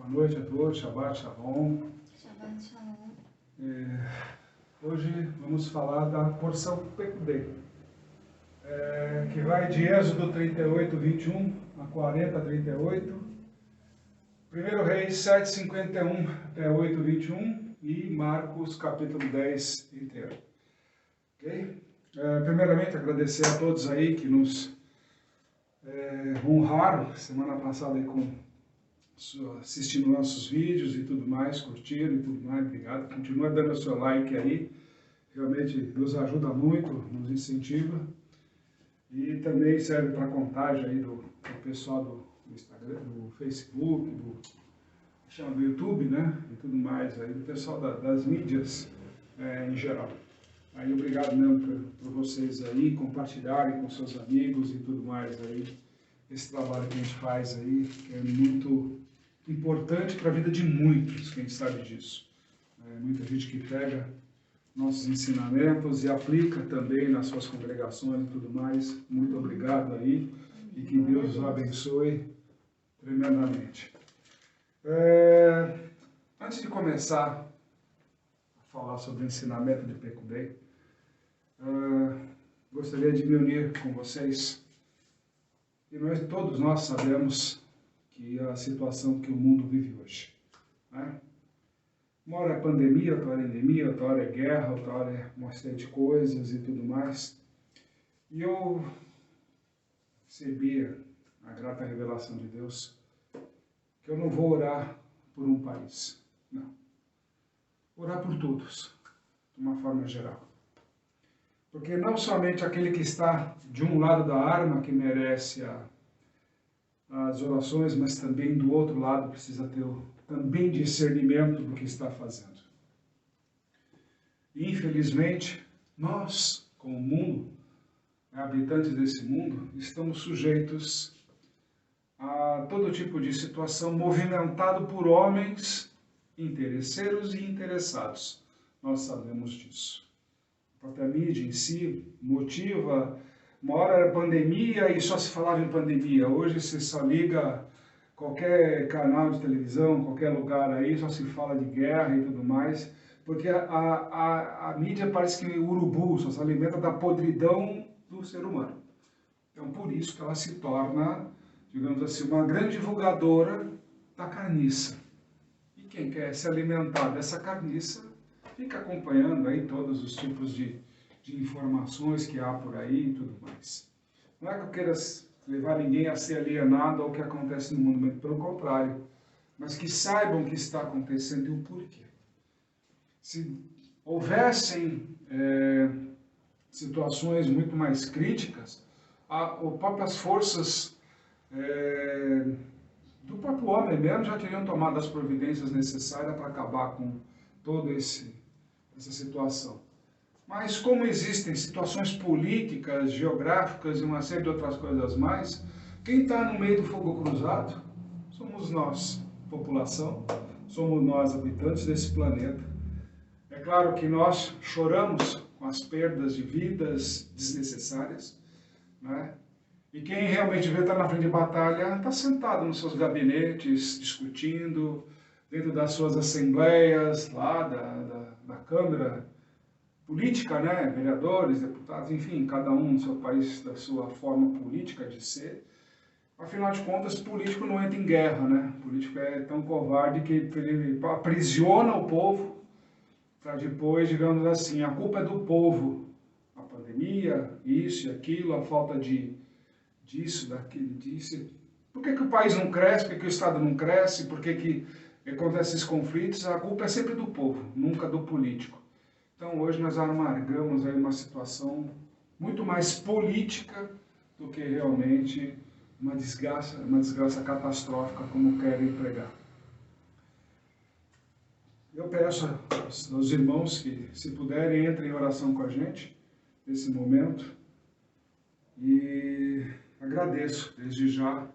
Boa noite a todos, Shabbat Shalom. Shabbat Shalom. Hoje vamos falar da porção Pekudei, que vai de Êxodo 38, 21 a 40, 38, 1 Reis 7, 51 até 8, 21 e Marcos capítulo 10 inteiro. Ok? Primeiramente agradecer a todos aí que nos honraram semana passada aí assistindo nossos vídeos e tudo mais, curtindo e tudo mais, obrigado. Continua dando o seu like aí, realmente nos ajuda muito, nos incentiva. E também serve para contagem aí do pessoal do Instagram, do Facebook, do YouTube, né? E tudo mais aí, do pessoal das mídias em geral. Aí obrigado mesmo por vocês aí compartilharem com seus amigos e tudo mais aí, esse trabalho que a gente faz aí, que é muito importante para a vida de muitos, quem sabe disso. Muita gente que pega nossos ensinamentos e aplica também nas suas congregações e tudo mais. Muito obrigado aí e que Deus os abençoe tremendamente. Antes de começar a falar sobre o ensinamento de Pekudei, gostaria de me unir com vocês. E todos nós sabemos que a situação que o mundo vive hoje, né? Uma hora é pandemia, outra hora é endemia, outra hora é guerra, outra hora é uma série de coisas e tudo mais. E eu recebi a grata revelação de Deus que eu não vou orar por um país, não. Orar por todos, de uma forma geral. Porque não somente aquele que está de um lado da arma que merece as orações, mas também do outro lado precisa ter também discernimento do que está fazendo. E, infelizmente, nós, como mundo, habitantes desse mundo, estamos sujeitos a todo tipo de situação movimentado por homens interesseiros e interessados. Nós sabemos disso. A própria mídia em si motiva. Uma hora era pandemia e só se falava em pandemia. Hoje você só liga qualquer canal de televisão, qualquer lugar aí, só se fala de guerra e tudo mais, porque a mídia parece que o urubu só se alimenta da podridão do ser humano. Então por isso que ela se torna, digamos assim, uma grande divulgadora da carniça. E quem quer se alimentar dessa carniça fica acompanhando aí todos os tipos de informações que há por aí e tudo mais. Não é que eu queira levar ninguém a ser alienado ao que acontece no mundo, muito pelo contrário, mas que saibam o que está acontecendo e o porquê. Se houvessem situações muito mais críticas, as próprias forças do próprio homem mesmo já teriam tomado as providências necessárias para acabar com toda essa situação. Mas como existem situações políticas, geográficas e uma série de outras coisas mais, quem está no meio do fogo cruzado somos nós, população, somos nós, habitantes desse planeta. É claro que nós choramos com as perdas de vidas desnecessárias, né? E quem realmente vê estar na frente de batalha está sentado nos seus gabinetes, discutindo, dentro das suas assembleias, lá da Câmara política, né? Vereadores, deputados, enfim, cada um no seu país, da sua forma política de ser. Afinal de contas, político não entra em guerra, né? Político é tão covarde que ele aprisiona o povo para depois, digamos assim, a culpa é do povo. A pandemia, isso e aquilo, a falta disso, daquilo, disso. Por que o país não cresce? Por que o Estado não cresce? Por que acontecem esses conflitos? A culpa é sempre do povo, nunca do político. Então hoje nós amargamos aí uma situação muito mais política do que realmente uma desgraça catastrófica como querem pregar. Eu peço aos irmãos que, se puderem, entrem em oração com a gente nesse momento e agradeço desde já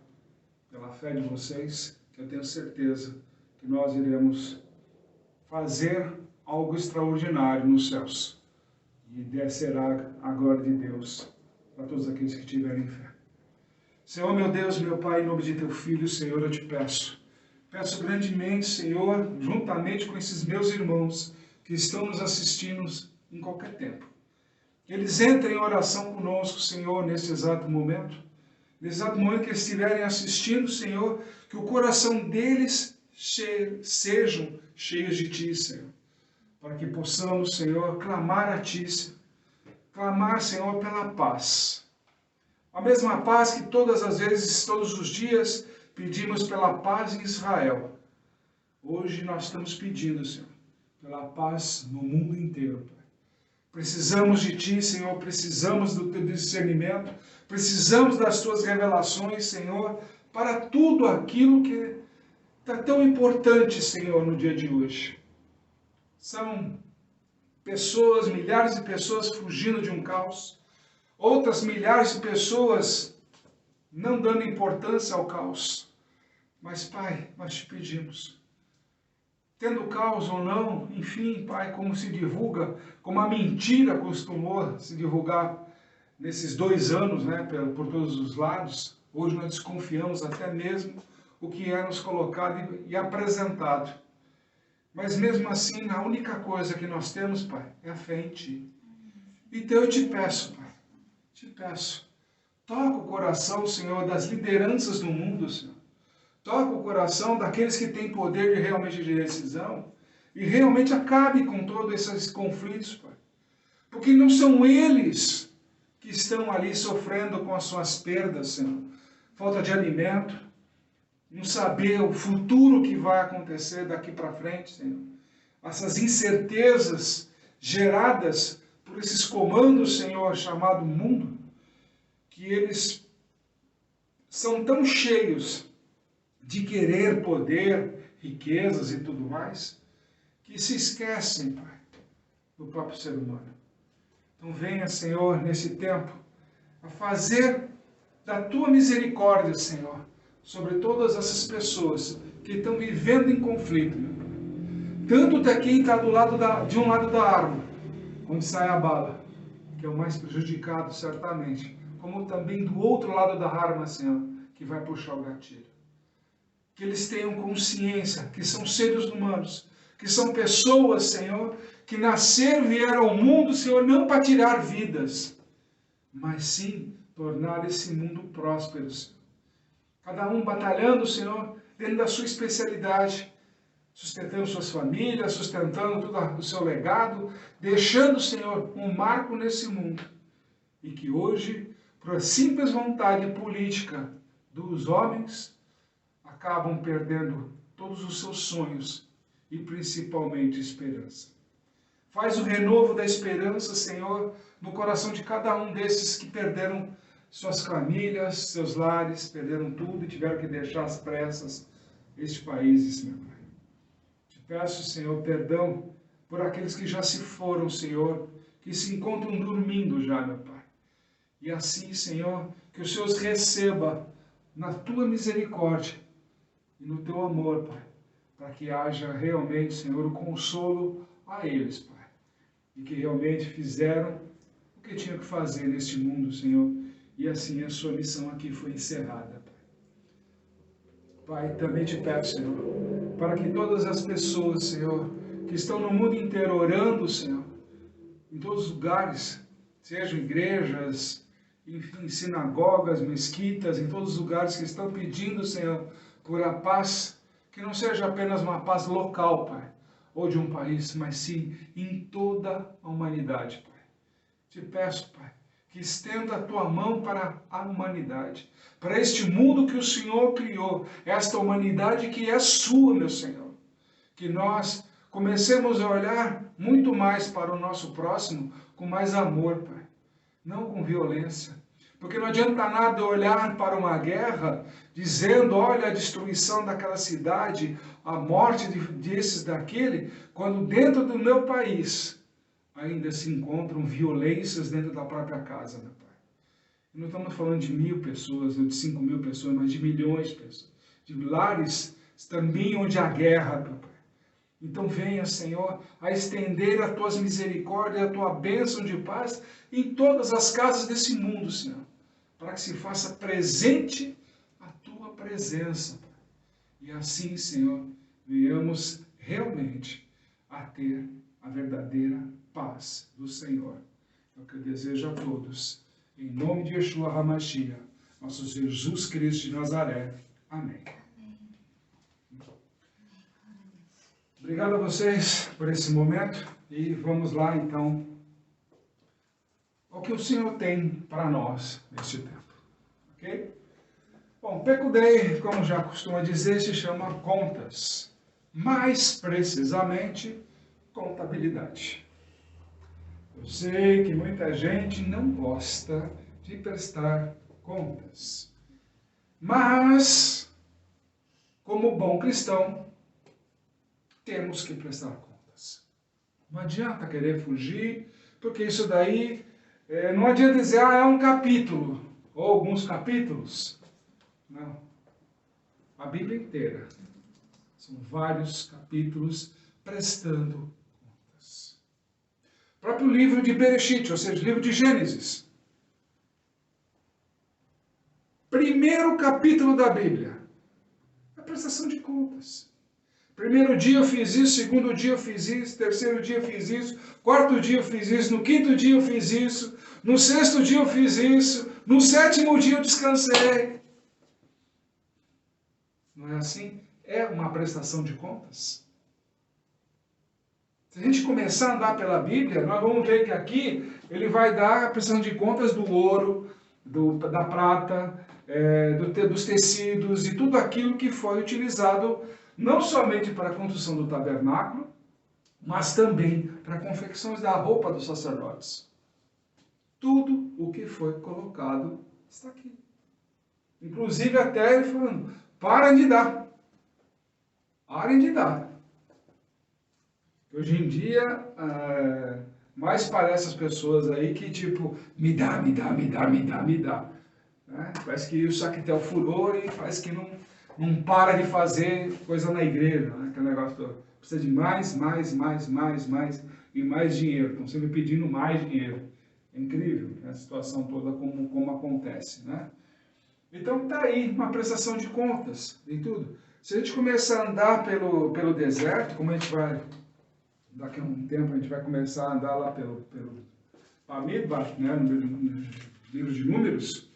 pela fé de vocês, que eu tenho certeza que nós iremos fazer algo extraordinário nos céus. E descerá a glória de Deus para todos aqueles que tiverem fé. Senhor, meu Deus, meu Pai, em nome de Teu Filho, Senhor, eu te peço Peço grandemente, Senhor, juntamente com esses meus irmãos que estão nos assistindo em qualquer tempo, que eles entrem em oração conosco, Senhor, nesse exato momento. Nesse exato momento que eles estiverem assistindo, Senhor, que o coração deles sejam cheios de Ti, Senhor. Para que possamos, Senhor, clamar a Ti, Senhor. Clamar, Senhor, pela paz. A mesma paz que todas as vezes, todos os dias, pedimos pela paz em Israel. Hoje nós estamos pedindo, Senhor, pela paz no mundo inteiro, Pai. Precisamos de Ti, Senhor, precisamos do Teu discernimento, precisamos das Tuas revelações, Senhor, para tudo aquilo que está tão importante, Senhor, no dia de hoje. São pessoas, milhares de pessoas fugindo de um caos, outras milhares de pessoas não dando importância ao caos. Mas, Pai, nós te pedimos, tendo caos ou não, enfim, Pai, como se divulga, como a mentira costumou se divulgar nesses 2 anos, né, por todos os lados, hoje nós desconfiamos até mesmo o que é nos colocado e apresentado. Mas mesmo assim, a única coisa que nós temos, Pai, é a fé em Ti. Então eu te peço, Pai, te peço, toca o coração, Senhor, das lideranças do mundo, Senhor. Toca o coração daqueles que têm poder realmente de decisão e realmente acabe com todos esses conflitos, Pai. Porque não são eles que estão ali sofrendo com as suas perdas, Senhor. Falta de alimento, não saber o futuro que vai acontecer daqui para frente, Senhor. Essas incertezas geradas por esses comandos, Senhor, chamado mundo, que eles são tão cheios de querer poder, riquezas e tudo mais, que se esquecem, Pai, do próprio ser humano. Então venha, Senhor, nesse tempo, a fazer da Tua misericórdia, Senhor, sobre todas essas pessoas que estão vivendo em conflito. Tanto de quem está de um lado da arma, quando sai a bala, que é o mais prejudicado, certamente, como também do outro lado da arma, Senhor, que vai puxar o gatilho. Que eles tenham consciência que são seres humanos, que são pessoas, Senhor, que nasceram e vieram ao mundo, Senhor, não para tirar vidas, mas sim tornar esse mundo próspero, Senhor. Cada um batalhando, Senhor, dentro da sua especialidade, sustentando suas famílias, sustentando tudo o seu legado, deixando, Senhor, um marco nesse mundo. E que hoje, por simples vontade política dos homens, acabam perdendo todos os seus sonhos e principalmente esperança. Faz o renovo da esperança, Senhor, no coração de cada um desses que perderam suas famílias, seus lares, perderam tudo e tiveram que deixar às pressas este país, meu Pai. Te peço, Senhor, perdão por aqueles que já se foram, Senhor, que se encontram dormindo já, meu Pai. E assim, Senhor, que o Senhor os receba na Tua misericórdia e no Teu amor, Pai, para que haja realmente, Senhor, o consolo a eles, Pai, e que realmente fizeram o que tinham que fazer neste mundo, Senhor, e assim a sua missão aqui foi encerrada, Pai. Pai, também te peço, Senhor, para que todas as pessoas, Senhor, que estão no mundo inteiro orando, Senhor, em todos os lugares, sejam igrejas, enfim, sinagogas, mesquitas, em todos os lugares que estão pedindo, Senhor, por a paz, que não seja apenas uma paz local, Pai, ou de um país, mas sim em toda a humanidade, Pai. Te peço, Pai, que estenda a Tua mão para a humanidade, para este mundo que o Senhor criou, esta humanidade que é sua, meu Senhor. Que nós comecemos a olhar muito mais para o nosso próximo com mais amor, Pai, não com violência. Porque não adianta nada olhar para uma guerra dizendo, olha a destruição daquela cidade, a morte desses daquele, quando dentro do meu país ainda se encontram violências dentro da própria casa, meu Pai. E não estamos falando de 1.000 pessoas, ou de 5.000 pessoas, mas de milhões de pessoas. De lares também onde há guerra, meu Pai. Então venha, Senhor, a estender as Tuas misericórdias, a Tua bênção de paz em todas as casas desse mundo, Senhor, para que se faça presente a Tua presença, Pai. E assim, Senhor, venhamos realmente a ter a verdadeira paz do Senhor. É o que eu desejo a todos. Em nome de Yeshua HaMashiach, nosso Jesus Cristo de Nazaré. Amém. Obrigado a vocês por esse momento e vamos lá então ao que o Senhor tem para nós neste tempo. Ok? Bom, Peco Day, como já costuma dizer, se chama contas. Mais precisamente, contabilidade. Eu sei que muita gente não gosta de prestar contas. Mas, como bom cristão, temos que prestar contas. Não adianta querer fugir, porque isso daí, não adianta dizer, é um capítulo, ou alguns capítulos. Não. A Bíblia inteira. São vários capítulos prestando contas. O próprio livro de Bereshit, ou seja, o livro de Gênesis. Primeiro capítulo da Bíblia. A prestação de contas. Primeiro dia eu fiz isso, segundo dia eu fiz isso, terceiro dia eu fiz isso, quarto dia eu fiz isso, no quinto dia eu fiz isso, no sexto dia eu fiz isso, no sétimo dia eu descansei. Não é assim? É uma prestação de contas. Se a gente começar a andar pela Bíblia, nós vamos ver que aqui ele vai dar a prestação de contas do ouro, da prata, dos tecidos e tudo aquilo que foi utilizado não somente para a construção do tabernáculo, mas também para a confecção da roupa dos sacerdotes. Tudo o que foi colocado está aqui. Inclusive até ele falando, parem de dar. Parem de dar. Hoje em dia, mais parece as pessoas aí que tipo, me dá. Né? Parece que o saquetel furor e parece que não para de fazer coisa na igreja, né? Aquele negócio todo. Precisa de mais e mais dinheiro. Estão sempre pedindo mais dinheiro. É incrível, né? A situação toda como acontece, né? Então está aí uma prestação de contas e tudo. Se a gente começar a andar pelo deserto, como a gente vai, daqui a um tempo a gente vai começar a andar lá pelo Bamidbar, né, no livro de Números,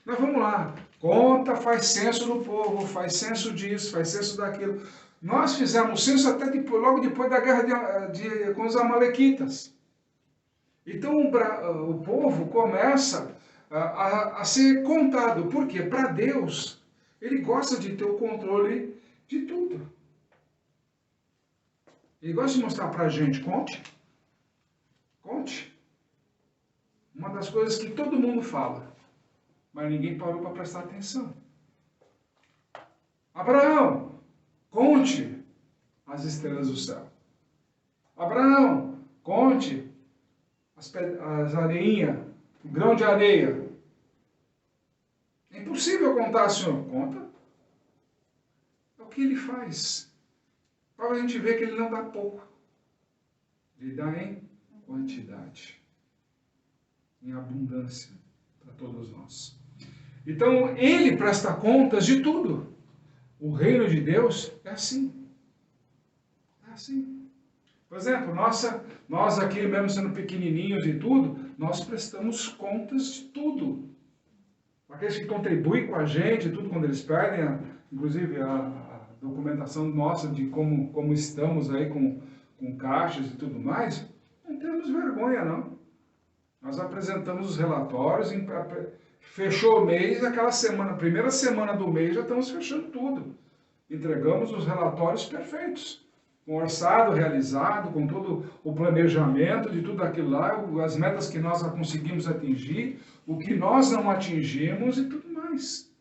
nós vamos lá, conta, faz censo no povo, faz censo disso, faz censo daquilo. Nós fizemos censo até logo depois da guerra com os amalequitas. Então o povo começa a ser contado. Por quê? Para Deus, ele gosta de ter o controle de tudo. Ele gosta de mostrar para a gente, conte. Uma das coisas que todo mundo fala, mas ninguém parou para prestar atenção. Abraão, conte as estrelas do céu. Abraão, conte as areinhas, o grão de areia. É impossível contar, Senhor. Conta. É o que ele faz. Para a gente ver que ele não dá pouco. Ele dá em quantidade. Em abundância para todos nós. Então, ele presta contas de tudo. O reino de Deus é assim. É assim. Por exemplo, nós aqui, mesmo sendo pequenininhos e tudo, nós prestamos contas de tudo. Aqueles que contribuem com a gente, tudo quando eles perdem, inclusive a documentação nossa de como estamos aí com caixas e tudo mais, não temos vergonha, não. Nós apresentamos os relatórios, fechou o mês, aquela semana, primeira semana do mês, já estamos fechando tudo. Entregamos os relatórios perfeitos. Com o orçado realizado, com todo o planejamento de tudo aquilo lá, as metas que nós conseguimos atingir, o que nós não atingimos e tudo mais.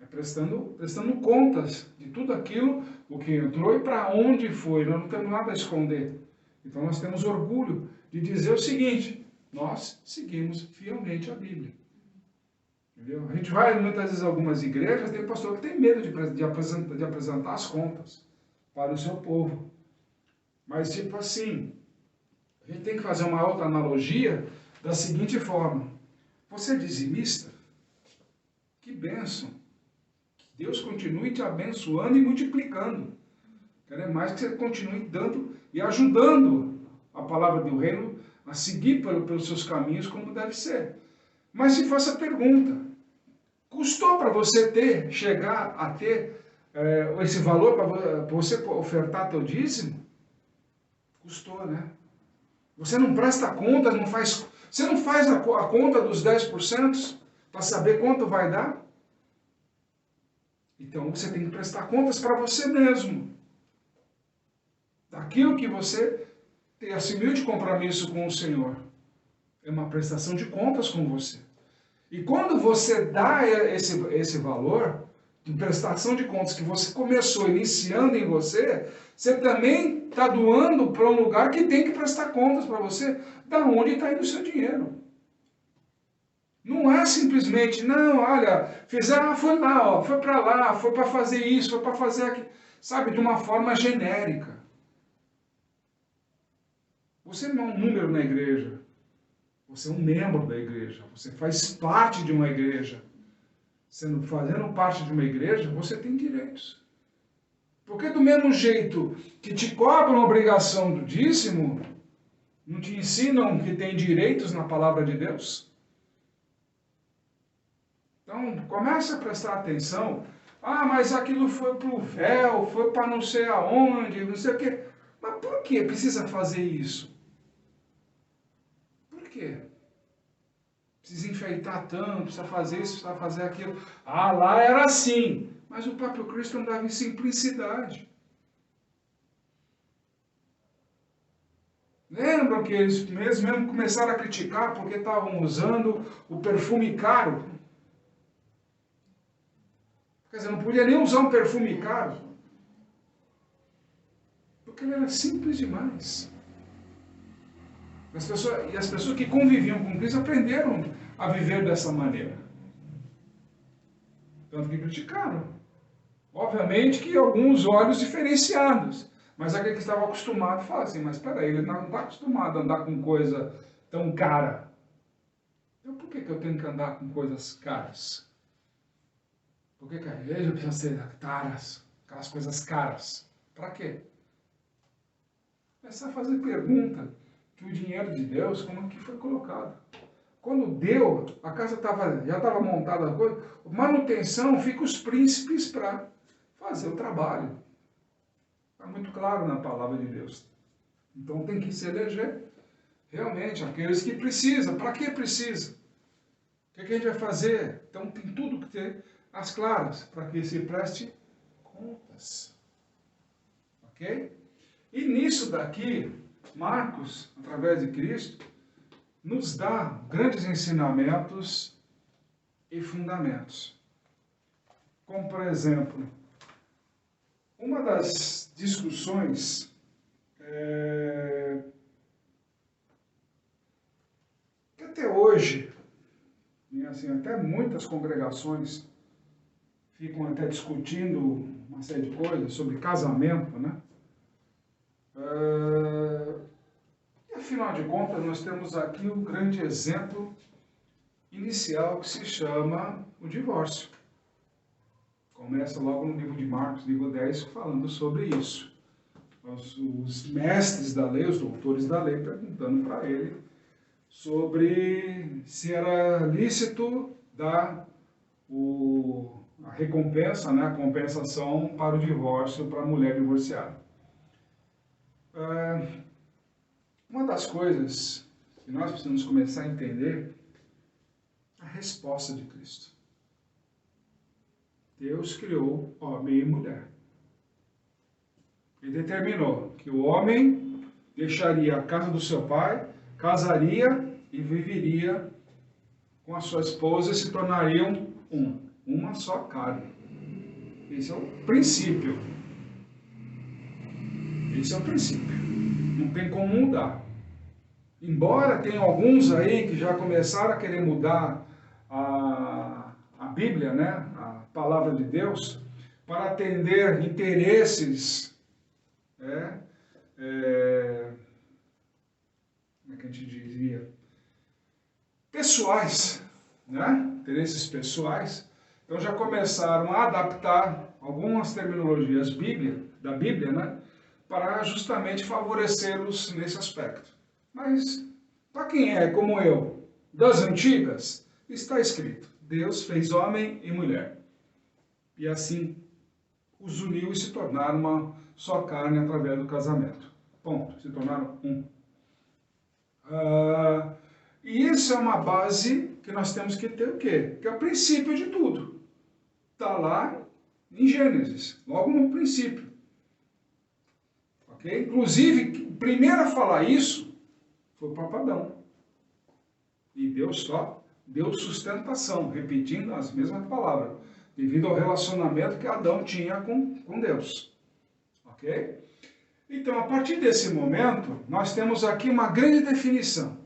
É prestando contas de tudo aquilo, o que entrou e para onde foi. Nós não temos nada a esconder. Então nós temos orgulho de dizer o seguinte, nós seguimos fielmente a Bíblia. Entendeu? A gente vai muitas vezes a algumas igrejas, tem pastor que tem medo de apresentar as contas para o seu povo. Mas tipo assim, a gente tem que fazer uma outra analogia da seguinte forma. Você é dizimista? Que bênção! Deus continue te abençoando e multiplicando. Quero mais que você continue dando e ajudando a palavra do reino a seguir pelos seus caminhos como deve ser. Mas se faça a pergunta, custou para você chegar a ter esse valor para você ofertar teu dízimo? Custou, né? Você não presta conta, você não faz a conta dos 10% para saber quanto vai dar? Então você tem que prestar contas para você mesmo. Daquilo que você assumiu de compromisso com o Senhor. É uma prestação de contas com você. E quando você dá esse valor de prestação de contas que você começou iniciando em você, você também está doando para um lugar que tem que prestar contas para você, da onde está indo o seu dinheiro. Não é simplesmente, não, olha, foi lá, ó, foi para lá, foi para fazer isso, foi para fazer aquilo, sabe, de uma forma genérica. Você não é um número na igreja. Você é um membro da igreja, você faz parte de uma igreja. Fazendo parte de uma igreja, você tem direitos. Porque do mesmo jeito que te cobram a obrigação do dízimo, não te ensinam que tem direitos na palavra de Deus? Então, comece a prestar atenção. Ah, mas aquilo foi para o véu, foi para não sei aonde, não sei o quê. Mas por que precisa fazer isso? Por quê? Precisa enfeitar tanto, precisa fazer isso, precisa fazer aquilo. Ah, lá era assim. Mas o próprio Cristo andava em simplicidade. Lembram que eles mesmo começaram a criticar porque estavam usando o perfume caro? Quer dizer, não podia nem usar um perfume caro. Porque ele era simples demais. E as pessoas que conviviam com Cristo aprenderam a viver dessa maneira. Tanto que criticaram. Obviamente que alguns olhos diferenciados. Mas aquele que estava acostumado fala assim, mas espera aí, ele não está acostumado a andar com coisa tão cara. Então por que eu tenho que andar com coisas caras? Por que a igreja precisa ser caras, aquelas coisas caras? Para quê? Começar a fazer pergunta que o dinheiro de Deus, como que foi colocado. Quando deu, a casa já estava montada, a coisa, manutenção fica os príncipes para fazer o trabalho. Está muito claro na palavra de Deus. Então tem que se eleger realmente aqueles que precisam. Para que precisa? O que a gente vai fazer? Então tem tudo que ter as claras para que se preste contas. Ok? E nisso daqui, Marcos, através de Cristo, nos dá grandes ensinamentos e fundamentos. Como, por exemplo, uma das discussões que até hoje, e assim, até muitas congregações ficam até discutindo uma série de coisas sobre casamento, né? E afinal de contas, nós temos aqui um grande exemplo inicial que se chama o divórcio. Começa logo no livro de Marcos, livro 10, falando sobre isso. Os mestres da lei, os doutores da lei, perguntando para ele sobre se era lícito dar a recompensa, né, a compensação para o divórcio para a mulher divorciada. Uma das coisas que nós precisamos começar a entender é a resposta de Cristo. Deus criou homem e mulher. E determinou que o homem deixaria a casa do seu pai, casaria e viveria com a sua esposa e se tornariam uma só carne. Esse é o princípio. Esse é o princípio. Não tem como mudar. Embora tenha alguns aí que já começaram a querer mudar a Bíblia, né? A palavra de Deus, para atender interesses, como é que a gente diria? Pessoais, né? Interesses pessoais. Então já começaram a adaptar algumas terminologias da Bíblia, né, para justamente favorecê-los nesse aspecto. Mas, para quem é como eu, das antigas, está escrito: Deus fez homem e mulher. E assim os uniu e se tornaram uma só carne através do casamento. Ponto. Se tornaram um. E isso é uma base que nós temos que ter o quê? Que é o princípio de tudo. Está lá em Gênesis, logo no princípio. Okay? Inclusive, o primeiro a falar isso foi o próprio Adão. E Deus só deu sustentação, repetindo as mesmas palavras, devido ao relacionamento que Adão tinha com Deus. Ok? Então, a partir desse momento, nós temos aqui uma grande definição.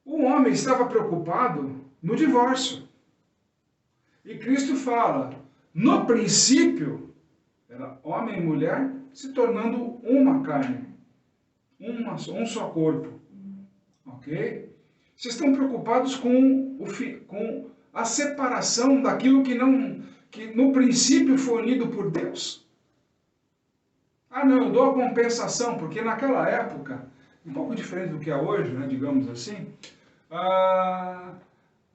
O homem estava preocupado no divórcio. E Cristo fala, no princípio, era homem e mulher se tornando uma carne, um só corpo. Ok? Vocês estão preocupados com a separação daquilo que no princípio foi unido por Deus? Ah, não, eu dou a compensação, porque naquela época, um pouco diferente do que é hoje, né, digamos assim,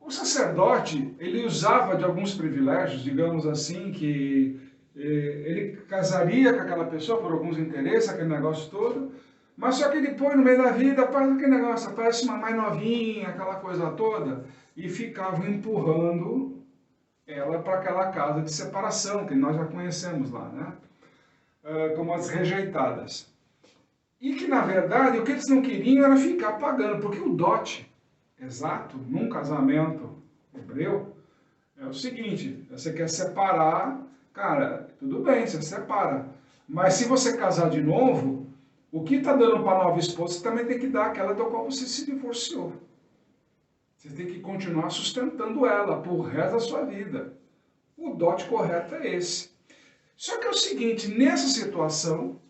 o sacerdote, ele usava de alguns privilégios, digamos assim, que ele casaria com aquela pessoa por alguns interesses, aquele negócio todo, mas só que depois, no meio da vida, aparece aquele negócio, aparece uma mais novinha, aquela coisa toda, e ficava empurrando ela para aquela casa de separação, que nós já conhecemos lá, né? Como as rejeitadas. E que, na verdade, o que eles não queriam era ficar pagando, porque o dote exato, num casamento hebreu, é o seguinte: você quer separar, cara, tudo bem, você separa, mas se você casar de novo, o que está dando para a nova esposa, você também tem que dar aquela da qual você se divorciou. Você tem que continuar sustentando ela por resto da sua vida. O dote correto é esse. Só que é o seguinte, nessa situação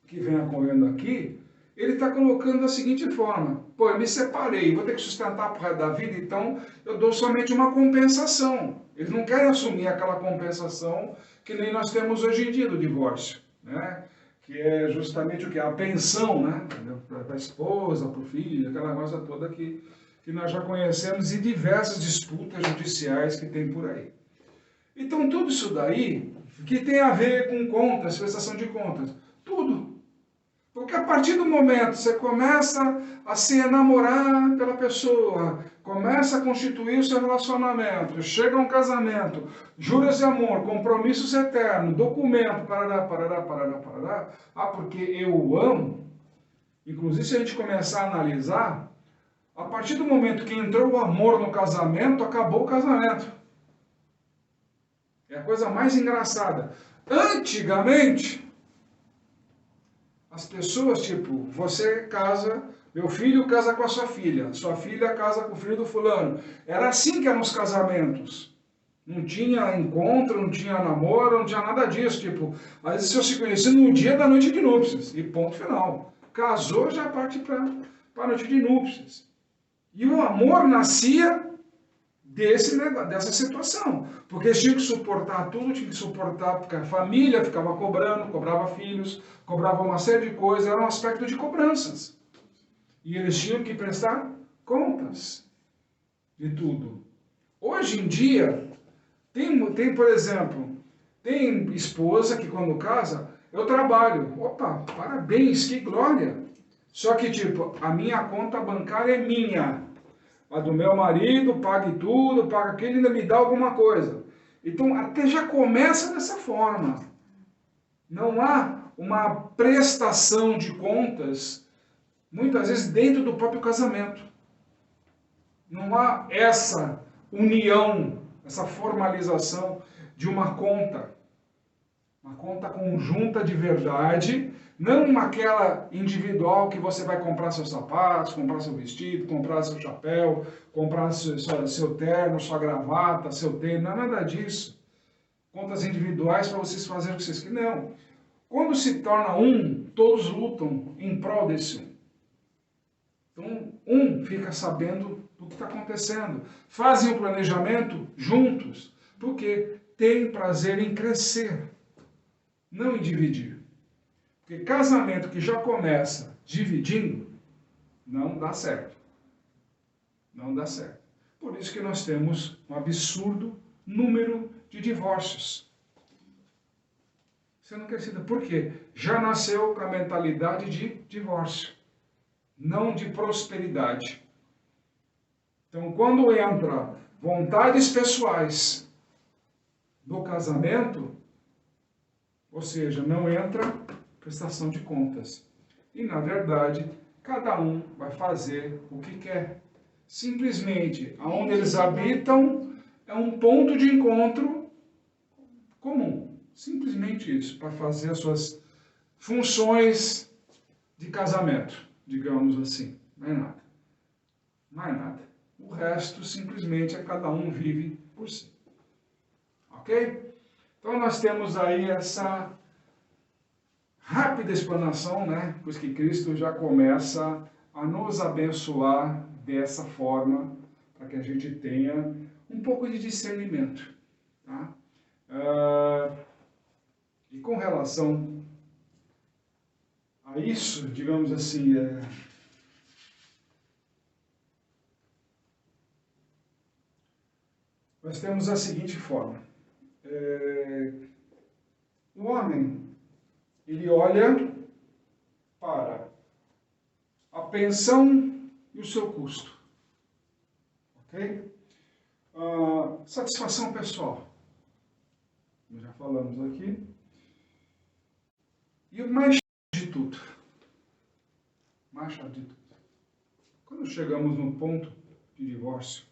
que vem ocorrendo aqui, ele está colocando da seguinte forma: pô, eu me separei, vou ter que sustentar por resto da vida, então eu dou somente uma compensação. Eles não querem assumir aquela compensação que nem nós temos hoje em dia do divórcio, né? Que é justamente o que? A pensão, né? Para a esposa, para o filho, aquela coisa toda que nós já conhecemos, e diversas disputas judiciais que tem por aí. Então tudo isso daí, que tem a ver com contas, prestação de contas, tudo. Porque a partir do momento que você começa a se enamorar pela pessoa, começa a constituir o seu relacionamento, chega a um casamento, juras de amor, compromissos eternos, documento, parará, porque eu o amo. Inclusive, se a gente começar a analisar, a partir do momento que entrou o amor no casamento, acabou o casamento. É a coisa mais engraçada. Antigamente, as pessoas, tipo, você casa, meu filho casa com a sua filha casa com o filho do fulano. Era assim que eram os casamentos. Não tinha encontro, não tinha namoro, não tinha nada disso. Tipo, às vezes você se conhecia no dia da noite de núpcias, e ponto final. Casou, já parte para a noite de núpcias. E o amor nascia dessa situação. Porque eles tinham que suportar tudo, tinham que suportar, porque a família ficava cobrando, cobrava filhos, cobrava uma série de coisas, era um aspecto de cobranças. E eles tinham que prestar contas de tudo. Hoje em dia, tem, por exemplo, tem esposa que quando casa, eu trabalho. Opa, parabéns, que glória! Só que, tipo, a minha conta bancária é minha. A do meu marido, pague tudo, paga aquilo e ainda me dá alguma coisa. Então, até já começa dessa forma. Não há uma prestação de contas, muitas vezes dentro do próprio casamento. Não há essa união, essa formalização de uma conta conjunta de verdade, não aquela individual que você vai comprar seus sapatos, comprar seu vestido, comprar seu chapéu, comprar seu terno, sua gravata, seu tênis, não é nada disso. Contas individuais para vocês fazerem o que vocês querem. Não. Quando se torna um, todos lutam em prol desse um. Então, um fica sabendo do que está acontecendo. Fazem o planejamento juntos. Porque tem prazer em crescer, não em dividir. Porque casamento que já começa dividindo, não dá certo. Não dá certo. Por isso que nós temos um absurdo número de divórcios. Sendo crescida. Por quê? Já nasceu com a mentalidade de divórcio, não de prosperidade. Então, quando entra vontades pessoais no casamento, ou seja, não entra prestação de contas. E, na verdade, cada um vai fazer o que quer. Simplesmente, aonde eles habitam é um ponto de encontro comum. Simplesmente isso, para fazer as suas funções de casamento, digamos assim. Mais nada. Mais nada. O resto, simplesmente, é cada um vive por si. Ok? Então, nós temos aí essa rápida explanação, né? Pois que Cristo já começa a nos abençoar dessa forma, para que a gente tenha um pouco de discernimento. Tá? E com relação a isso, digamos assim, nós temos a seguinte forma. O homem, ele olha para a pensão e o seu custo. Ok? Satisfação pessoal. Nós já falamos aqui. E o mais chato de tudo. Mais chato de tudo. Quando chegamos no ponto de divórcio,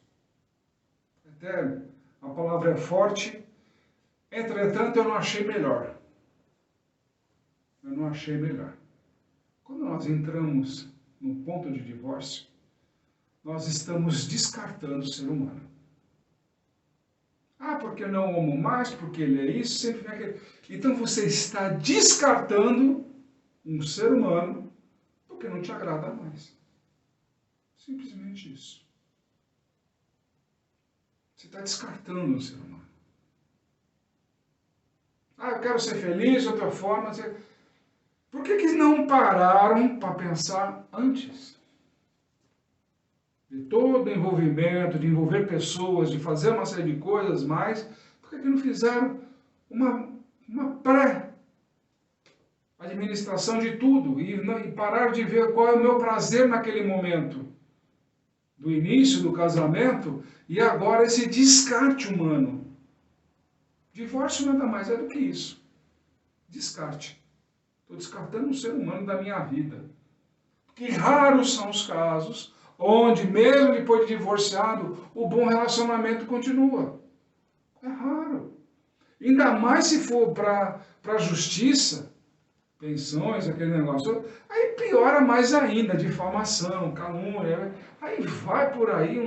até a palavra é forte, entretanto eu não achei melhor. Eu não achei melhor. Quando nós entramos no ponto de divórcio, nós estamos descartando o ser humano. Ah, porque eu não amo mais, porque ele é isso, sempre vem aquele... Então você está descartando um ser humano porque não te agrada mais. Simplesmente isso. Você está descartando um ser humano. Ah, eu quero ser feliz de outra forma. Por que não pararam para pensar antes? De todo o envolvimento, de envolver pessoas, de fazer uma série de coisas mais, por que não fizeram uma pré-administração de tudo e parar de ver qual é o meu prazer naquele momento do início do casamento e agora esse descarte humano? Divórcio nada mais é do que isso. Descarte. Estou descartando um ser humano da minha vida. Que raros são os casos onde, mesmo depois de divorciado, o bom relacionamento continua. É raro. Ainda mais se for para a justiça, pensões, aquele negócio, aí piora mais ainda, difamação, calúnia, aí vai por aí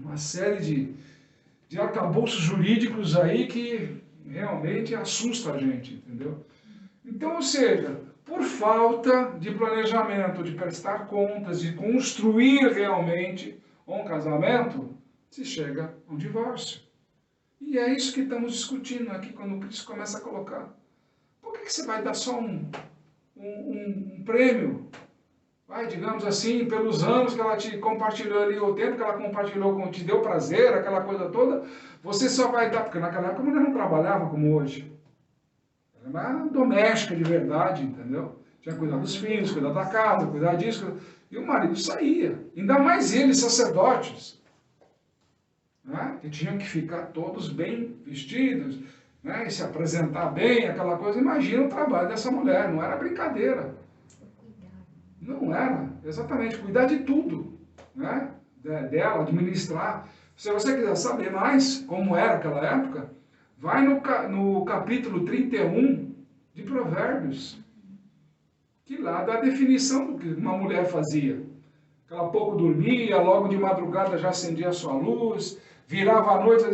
uma série de arcabouços jurídicos aí que realmente assusta a gente, entendeu? Então, ou seja, por falta de planejamento, de prestar contas, de construir realmente um casamento, se chega a um divórcio. E é isso que estamos discutindo aqui quando o Cristo começa a colocar. Por que você vai dar só um prêmio? Vai, digamos assim, pelos anos que ela te compartilhou ali, o tempo que ela compartilhou, te deu prazer, aquela coisa toda, você só vai dar, porque naquela época a mulher não trabalhava como hoje. Ela era uma doméstica de verdade, entendeu? Tinha que cuidar dos filhos, cuidar da casa, cuidar disso. E o marido saía. Ainda mais eles, sacerdotes, né? Que tinham que ficar todos bem vestidos, né? E se apresentar bem, aquela coisa. Imagina o trabalho dessa mulher, não era brincadeira. Não era, exatamente, cuidar de tudo, né? Dela, administrar. Se você quiser saber mais como era aquela época, vai no capítulo 31 de Provérbios, que lá dá a definição do que uma mulher fazia. Ela pouco dormia, logo de madrugada já acendia a sua luz, virava à noite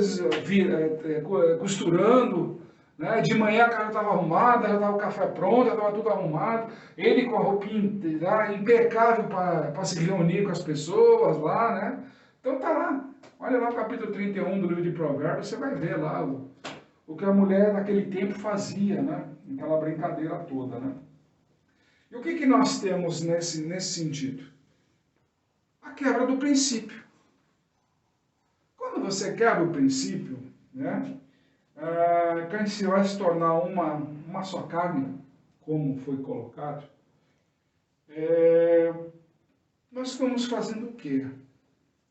costurando, né? De manhã a casa estava arrumada, já estava o café pronto, já estava tudo arrumado, ele com a roupinha impecável para se reunir com as pessoas lá, né? Então tá lá. Olha lá o capítulo 31 do livro de Provérbios, você vai ver lá o que a mulher naquele tempo fazia, né? Aquela brincadeira toda, né? E o que nós temos nesse sentido? A quebra do princípio. Quando você quebra o princípio, né? Que a gente vai se tornar uma só carne, como foi colocado, nós estamos fazendo o quê?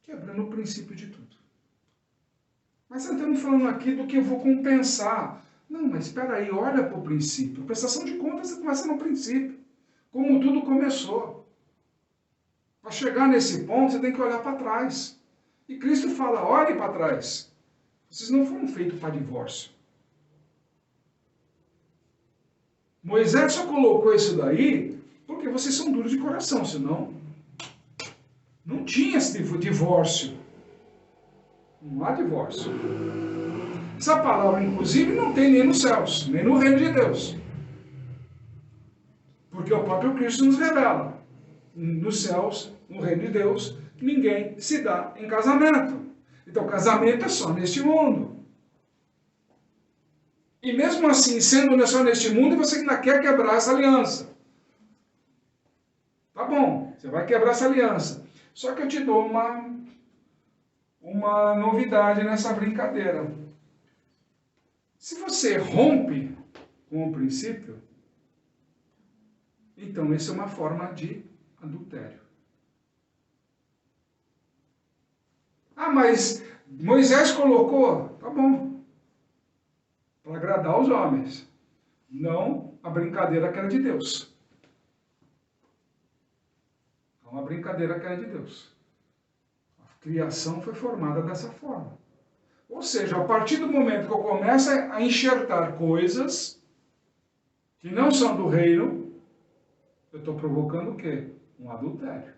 Quebrando o princípio de tudo. Mas estamos falando aqui do que eu vou compensar. Não, mas espera aí, olha para o princípio. Prestação de contas começa no princípio. Como tudo começou. Para chegar nesse ponto, você tem que olhar para trás. E Cristo fala, olhe para trás. Vocês não foram feitos para divórcio. Moisés só colocou isso daí porque vocês são duros de coração, senão não tinha esse divórcio. Não há divórcio. Essa palavra, inclusive, não tem nem nos céus, nem no reino de Deus. Porque o próprio Cristo nos revela. Nos céus, no reino de Deus, ninguém se dá em casamento. Então, casamento é só neste mundo. E mesmo assim, sendo só neste mundo, você ainda quer quebrar essa aliança. Tá bom, você vai quebrar essa aliança. Só que eu te dou uma novidade nessa brincadeira. Se você rompe com o princípio, então isso é uma forma de adultério. Ah, mas Moisés colocou, tá bom, para agradar os homens, não a brincadeira que era de Deus. Não a brincadeira que era de Deus. A criação foi formada dessa forma. Ou seja, a partir do momento que eu começo a enxertar coisas que não são do reino, eu estou provocando o quê? Um adultério.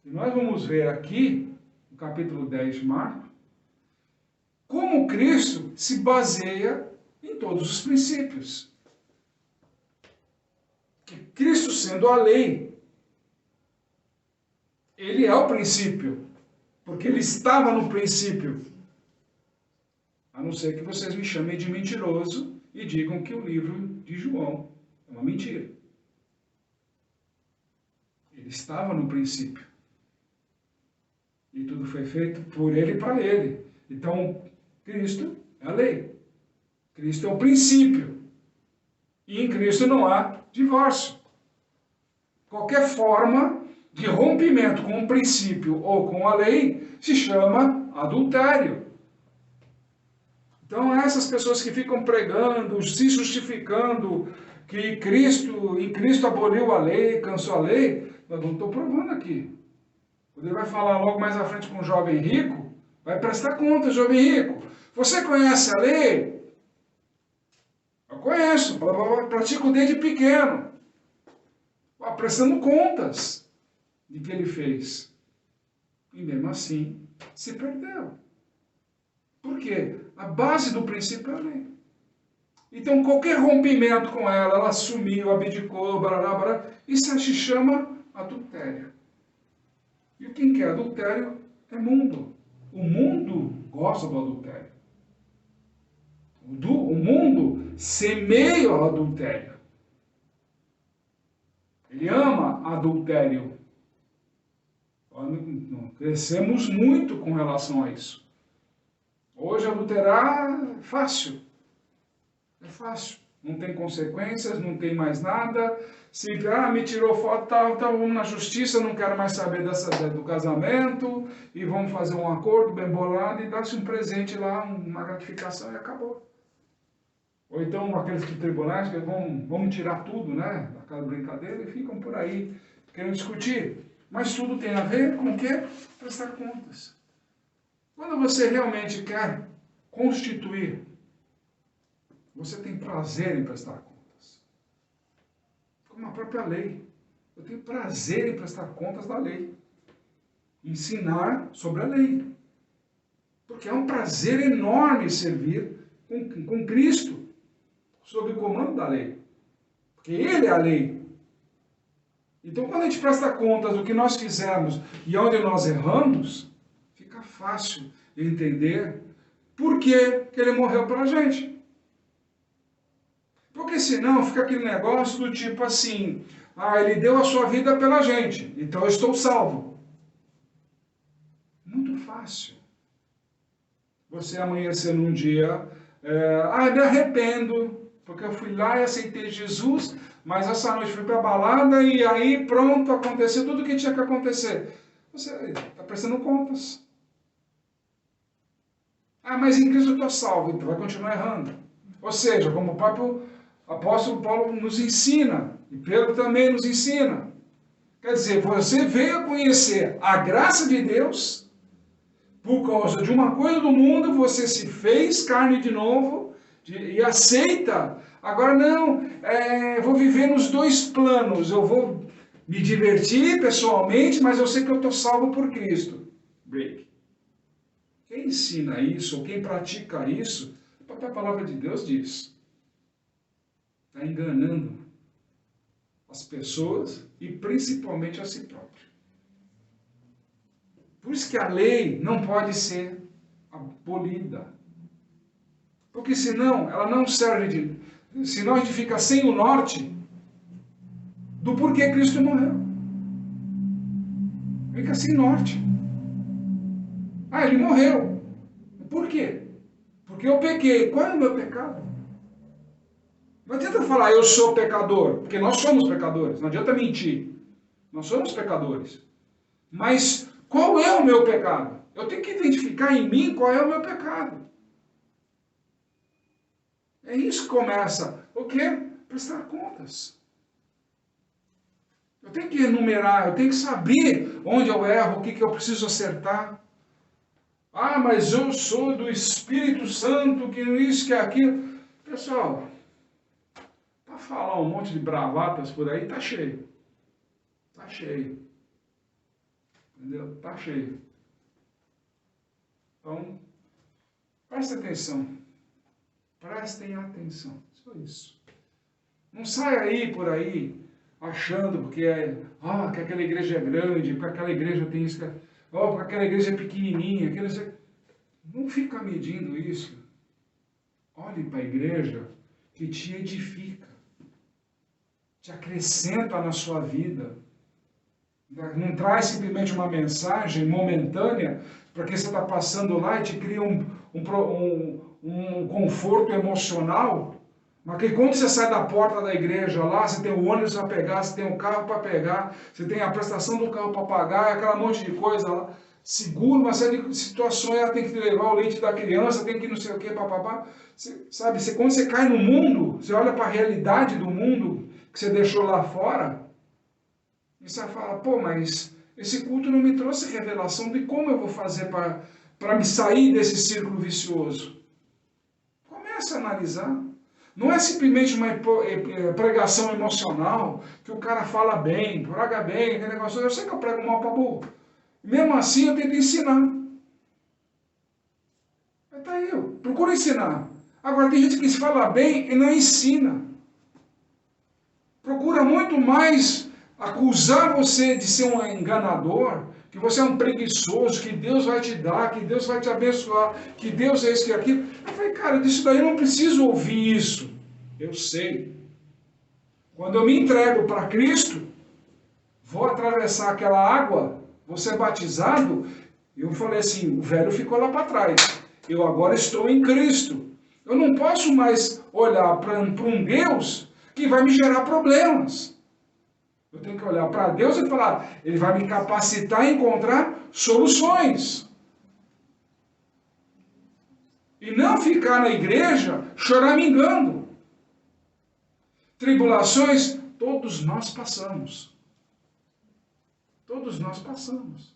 E nós vamos ver aqui, no capítulo 10 de Marcos, como Cristo se baseia em todos os princípios. Que Cristo sendo a lei, ele é o princípio, porque ele estava no princípio. A não ser que vocês me chamem de mentiroso e digam que o livro de João é uma mentira. Ele estava no princípio. E tudo foi feito por ele e para ele. Então, Cristo é a lei. Cristo é o princípio. E em Cristo não há divórcio. Qualquer forma de rompimento com o princípio ou com a lei se chama adultério. Então, essas pessoas que ficam pregando, se justificando que em Cristo aboliu a lei, cansou a lei, nós não estou provando aqui. Quando ele vai falar logo mais à frente com um jovem rico, vai prestar conta, jovem rico. Você conhece a lei? Eu conheço, pratico desde pequeno. Prestando contas de que ele fez. E mesmo assim, se perdeu. Por quê? A base do princípio é a lei. Então, qualquer rompimento com ela sumiu, abdicou, isso se chama adultério. E quem quer adultério é mundo. O mundo gosta do adultério. O mundo semeia o adultério. Ele ama adultério. Crescemos muito com relação a isso. Hoje adulterar é fácil. É fácil. Não tem consequências, não tem mais nada. Se me tirou foto, vamos na justiça, não quero mais saber do casamento, e vamos fazer um acordo bem bolado e dar-se um presente lá, uma gratificação e acabou. Ou então aqueles tribunais que vão tirar tudo, né, daquela brincadeira e ficam por aí querendo discutir. Mas tudo tem a ver com o quê? Prestar contas. Quando você realmente quer constituir, você tem prazer em prestar contas. Como a própria lei. Eu tenho prazer em prestar contas da lei. Ensinar sobre a lei. Porque é um prazer enorme servir com Cristo, sob o comando da lei. Porque Ele é a lei. Então, quando a gente presta contas do que nós fizemos e onde nós erramos, fica fácil entender por que ele morreu pela gente. Porque senão fica aquele negócio do tipo assim, ele deu a sua vida pela gente, então eu estou salvo. Muito fácil. Você amanhecer num dia, me arrependo, porque eu fui lá e aceitei Jesus, mas essa noite fui para a balada e aí pronto, aconteceu tudo o que tinha que acontecer. Você está prestando contas. Mas em Cristo eu estou salvo, então vai continuar errando. Ou seja, como o próprio apóstolo Paulo nos ensina, e Pedro também nos ensina. Quer dizer, você veio a conhecer a graça de Deus, por causa de uma coisa do mundo, você se fez carne de novo e aceita. Agora não, vou viver nos dois planos. Eu vou me divertir pessoalmente, mas eu sei que eu estou salvo por Cristo. Break. Quem ensina isso, ou quem pratica isso, a palavra de Deus diz, está enganando as pessoas e principalmente a si próprio. Por isso que a lei não pode ser abolida. Porque senão ela não serve de... Senão a gente fica sem o norte do porquê Cristo morreu. Fica sem norte. Ele morreu. Por quê? Porque eu pequei. Qual é o meu pecado? Não adianta falar eu sou pecador, porque nós somos pecadores. Não adianta mentir. Nós somos pecadores. Mas qual é o meu pecado? Eu tenho que identificar em mim qual é o meu pecado. É isso que começa. O quê? Prestar contas. Eu tenho que enumerar, eu tenho que saber onde eu erro, o que eu preciso acertar. Mas eu sou do Espírito Santo, que isso, que aquilo. Pessoal, para falar um monte de bravatas por aí, tá cheio. Tá cheio. Entendeu? Tá cheio. Então, prestem atenção. Prestem atenção. Só isso. Não saia aí por aí achando porque que aquela igreja é grande, porque aquela igreja tem isso, porque aquela igreja é pequenininha. Não fica medindo isso. Olhe para a igreja que te edifica, te acrescenta na sua vida. Não traz simplesmente uma mensagem momentânea, porque você está passando lá e te cria um conforto emocional, mas que quando você sai da porta da igreja lá, você tem o ônibus para pegar, você tem o carro para pegar, você tem a prestação do carro para pagar, aquela monte de coisa lá, seguro, uma série de situações, ela tem que levar o leite da criança, tem que não sei o que, papapá. Sabe, quando você cai no mundo, você olha para a realidade do mundo que você deixou lá fora, e você fala, mas esse culto não me trouxe revelação de como eu vou fazer para me sair desse círculo vicioso. Comece a analisar. Não é simplesmente uma pregação emocional, que o cara fala bem, prega bem, aquele negócio. Eu sei que eu prego mal para burro. Mesmo assim, eu tento ensinar. Mas tá aí, eu procuro ensinar. Agora, tem gente que se fala bem e não ensina. Procura muito mais acusar você de ser um enganador, que você é um preguiçoso, que Deus vai te dar, que Deus vai te abençoar, que Deus é isso que é aquilo. Eu falei, cara, disso daí eu não preciso ouvir isso. Eu sei. Quando eu me entrego para Cristo, vou atravessar aquela água, vou ser batizado, eu falei assim, o velho ficou lá para trás. Eu agora estou em Cristo. Eu não posso mais olhar para um Deus que vai me gerar problemas. Eu tenho que olhar para Deus e falar, Ele vai me capacitar a encontrar soluções. E não ficar na igreja choramingando. Tribulações, todos nós passamos. Todos nós passamos.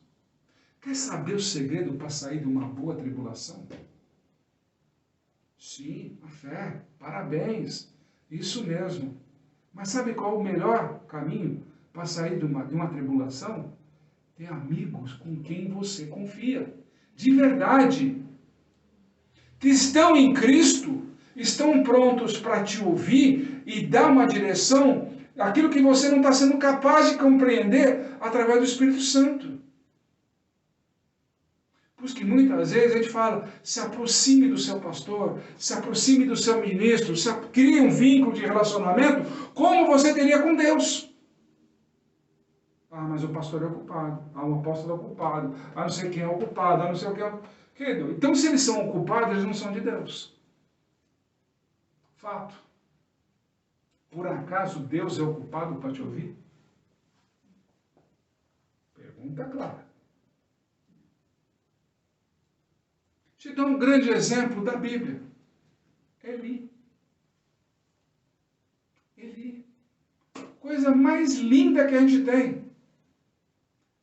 Quer saber o segredo para sair de uma boa tribulação? Sim, a fé. Parabéns. Isso mesmo. Mas sabe qual é o melhor caminho para sair de uma tribulação? Ter amigos com quem você confia. De verdade. Que estão em Cristo, estão prontos para te ouvir e dar uma direção aquilo que você não está sendo capaz de compreender através do Espírito Santo. Por isso que muitas vezes a gente fala, se aproxime do seu pastor, se aproxime do seu ministro, crie um vínculo de relacionamento como você teria com Deus. Ah, mas o pastor é ocupado, ah, o apóstolo é ocupado, ah, não sei quem é ocupado, ah, não sei o que é... Querido, então se eles são ocupados, eles não são de Deus. Fato. Por acaso Deus é ocupado para te ouvir? Pergunta clara. Te dou um grande exemplo da Bíblia. Eli. Eli. Coisa mais linda que a gente tem.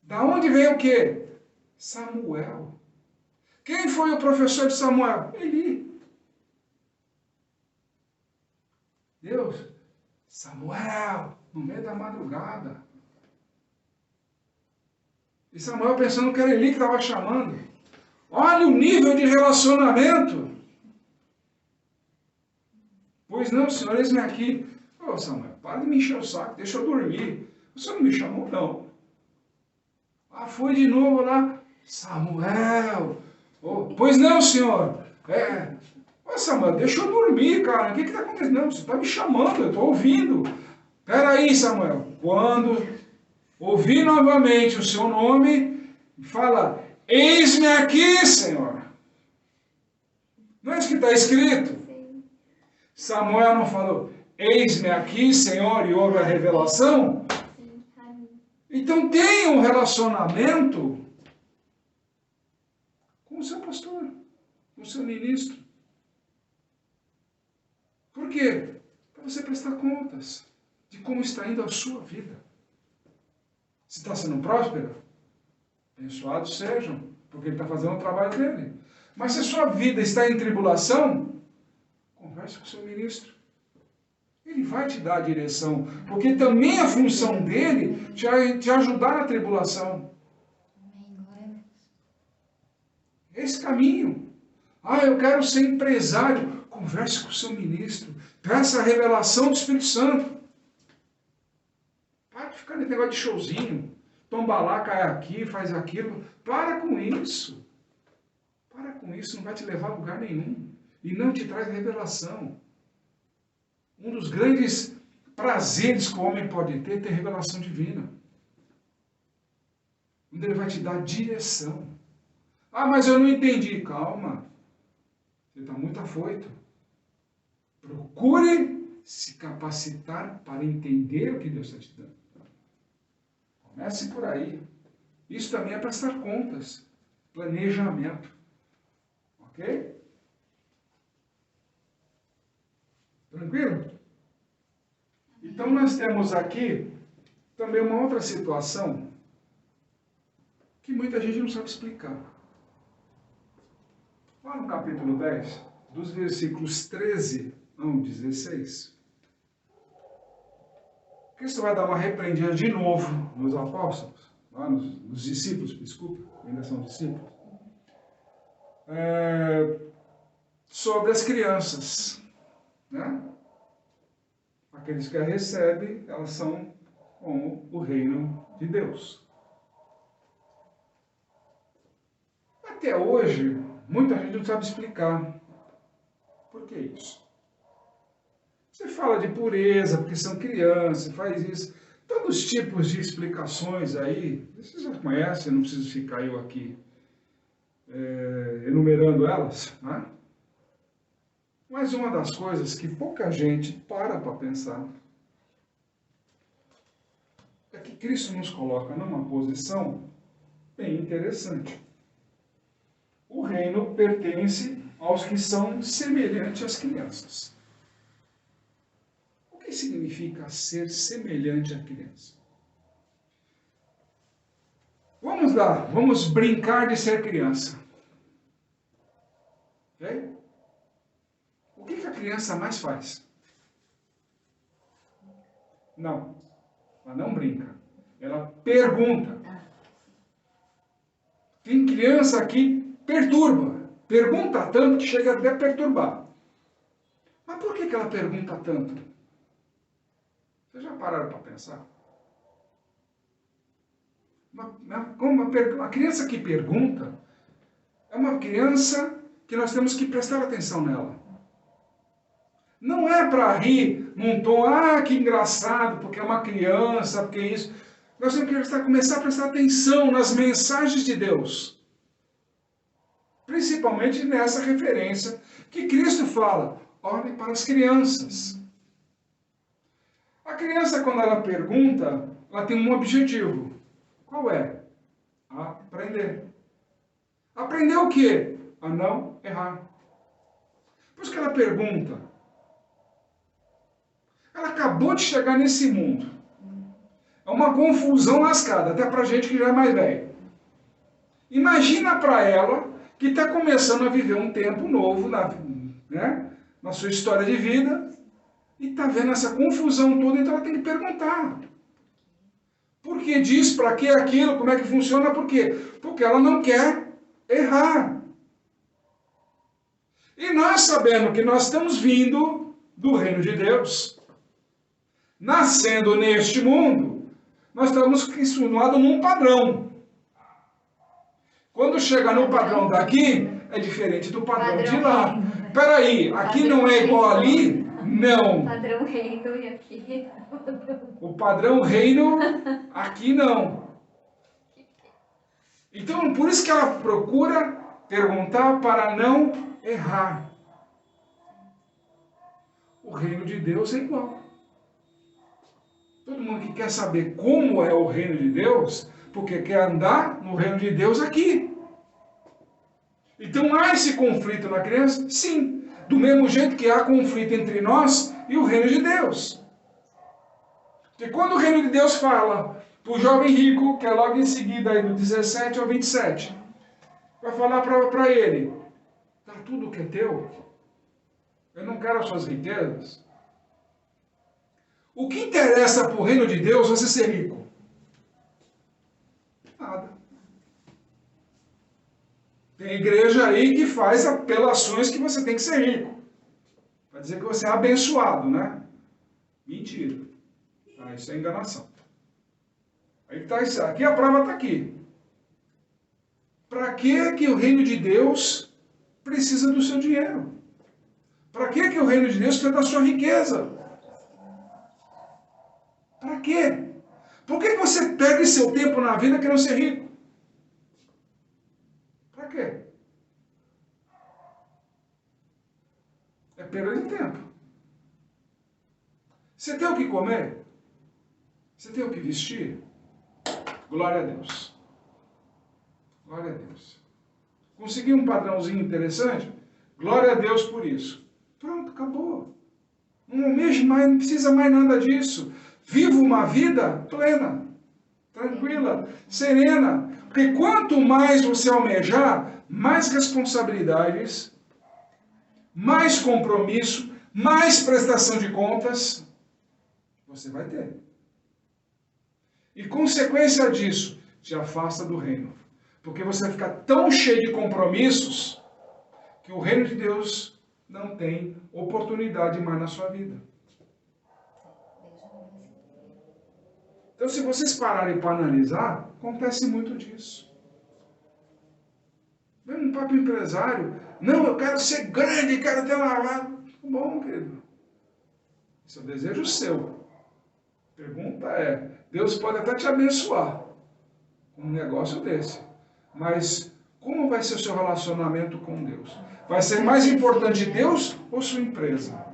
Da onde veio o quê? Samuel. Quem foi o professor de Samuel? Eli. Deus, Samuel, no meio da madrugada. E Samuel pensando que era Eli que estava chamando. Olha o nível de relacionamento. Pois não, senhor, eis-me aqui. Ô, Samuel, para de me encher o saco, deixa eu dormir. Você não me chamou, não. Ah, foi de novo lá. Samuel. Oh, pois não, senhor. Ô, Samuel, deixa eu dormir, cara. O que está acontecendo? Não, você está me chamando, eu estou ouvindo. Peraí, Samuel. Quando ouvir novamente o seu nome, fala... Eis-me aqui, Senhor. Não é isso que está escrito? Sim. Samuel não falou, eis-me aqui, Senhor, e houve a revelação? Sim. Então tenha um relacionamento com o seu pastor, com o seu ministro. Por quê? Para você prestar contas de como está indo a sua vida. Se está sendo próspera, abençoados sejam, porque ele está fazendo o trabalho dele. Mas se a sua vida está em tribulação, converse com o seu ministro. Ele vai te dar a direção, porque também a função dele te ajudar na tribulação. Esse caminho. Ah, eu quero ser empresário. Converse com o seu ministro. Peça a revelação do Espírito Santo. Para de ficar nesse negócio de showzinho. Tomba lá, cai aqui, faz aquilo. Para com isso. Para com isso, não vai te levar a lugar nenhum. E não te traz revelação. Um dos grandes prazeres que o homem pode ter é ter revelação divina. Onde ele vai te dar direção. Ah, mas eu não entendi. Calma. Você está muito afoito. Procure se capacitar para entender o que Deus está te dando. Comece por aí. Isso também é prestar contas. Planejamento. Ok? Tranquilo? Então nós temos aqui também uma outra situação que muita gente não sabe explicar. Lá no capítulo 10, dos versículos 13 ao 16, Cristo vai dar uma repreendida de novo nos apóstolos, lá nos discípulos, desculpa, ainda são discípulos, sobre as crianças, né? Aqueles que a recebem, elas são como o reino de Deus. Até hoje, muita gente não sabe explicar por que isso. Você fala de pureza, porque são crianças, faz isso. Todos os tipos de explicações aí, vocês já conhecem, não preciso ficar eu aqui enumerando elas, né? Mas uma das coisas que pouca gente para pensar é que Cristo nos coloca numa posição bem interessante. O reino pertence aos que são semelhantes às crianças. O que significa ser semelhante à criança? Vamos lá, vamos brincar de ser criança. Ok? O que a criança mais faz? Não, ela não brinca. Ela pergunta. Tem criança que perturba. Pergunta tanto que chega até a perturbar. Mas por que ela pergunta tanto? Vocês já pararam para pensar? Uma criança que pergunta é uma criança que nós temos que prestar atenção nela. Não é para rir num tom, que engraçado, porque é uma criança, porque é isso. Nós temos que começar a prestar atenção nas mensagens de Deus. Principalmente nessa referência que Cristo fala, olhe para as crianças. A criança, quando ela pergunta, ela tem um objetivo. Qual é? Aprender. Aprender o quê? A não errar. Por isso que ela pergunta. Ela acabou de chegar nesse mundo. É uma confusão lascada, até pra gente que já é mais velho. Imagina para ela que está começando a viver um tempo novo na sua história de vida e está vendo essa confusão toda, então ela tem que perguntar. Por que diz, para que aquilo, como é que funciona, por quê? Porque ela não quer errar. E nós sabendo que nós estamos vindo do reino de Deus, nascendo neste mundo, nós estamos insinuados num padrão. Quando chega no padrão daqui, é diferente do padrão de lá. Peraí, aqui não é igual ali? Não. O padrão reino e aqui. O padrão reino, aqui não. Então, por isso que ela procura perguntar para não errar. O reino de Deus é igual. Todo mundo que quer saber como é o reino de Deus, porque quer andar no reino de Deus aqui. Então há esse conflito na criança? Sim. Do mesmo jeito que há conflito entre nós e o reino de Deus. Porque quando o reino de Deus fala para o jovem rico, que é logo em seguida aí do 17 ao 27, vai falar para ele, dá tudo que é teu, eu não quero as suas riquezas. O que interessa para o reino de Deus é você ser rico? Nada. Tem igreja aí que faz apelações que você tem que ser rico. Vai dizer que você é abençoado, né? Mentira. Isso é enganação. Aí tá isso. Aqui a prova está aqui. Para que o reino de Deus precisa do seu dinheiro? Para que o reino de Deus precisa da sua riqueza? Para quê? Por que você perde seu tempo na vida querendo ser rico? Para quê? É perda de tempo. Você tem o que comer? Você tem o que vestir? Glória a Deus. Glória a Deus. Consegui um padrãozinho interessante? Glória a Deus por isso. Pronto, acabou. Não almeje mais, não precisa mais nada disso. Viva uma vida plena, tranquila, serena. Porque quanto mais você almejar, mais responsabilidades, mais compromisso, mais prestação de contas você vai ter. E consequência disso, te afasta do reino. Porque você vai ficar tão cheio de compromissos que o reino de Deus não tem oportunidade mais na sua vida. Então, se vocês pararem para analisar, acontece muito disso. Vem um papo empresário. Não, eu quero ser grande, quero ter uma... Bom, querido. Esse é o desejo seu. A pergunta é, Deus pode até te abençoar com um negócio desse. Mas como vai ser o seu relacionamento com Deus? Vai ser mais importante Deus ou sua empresa?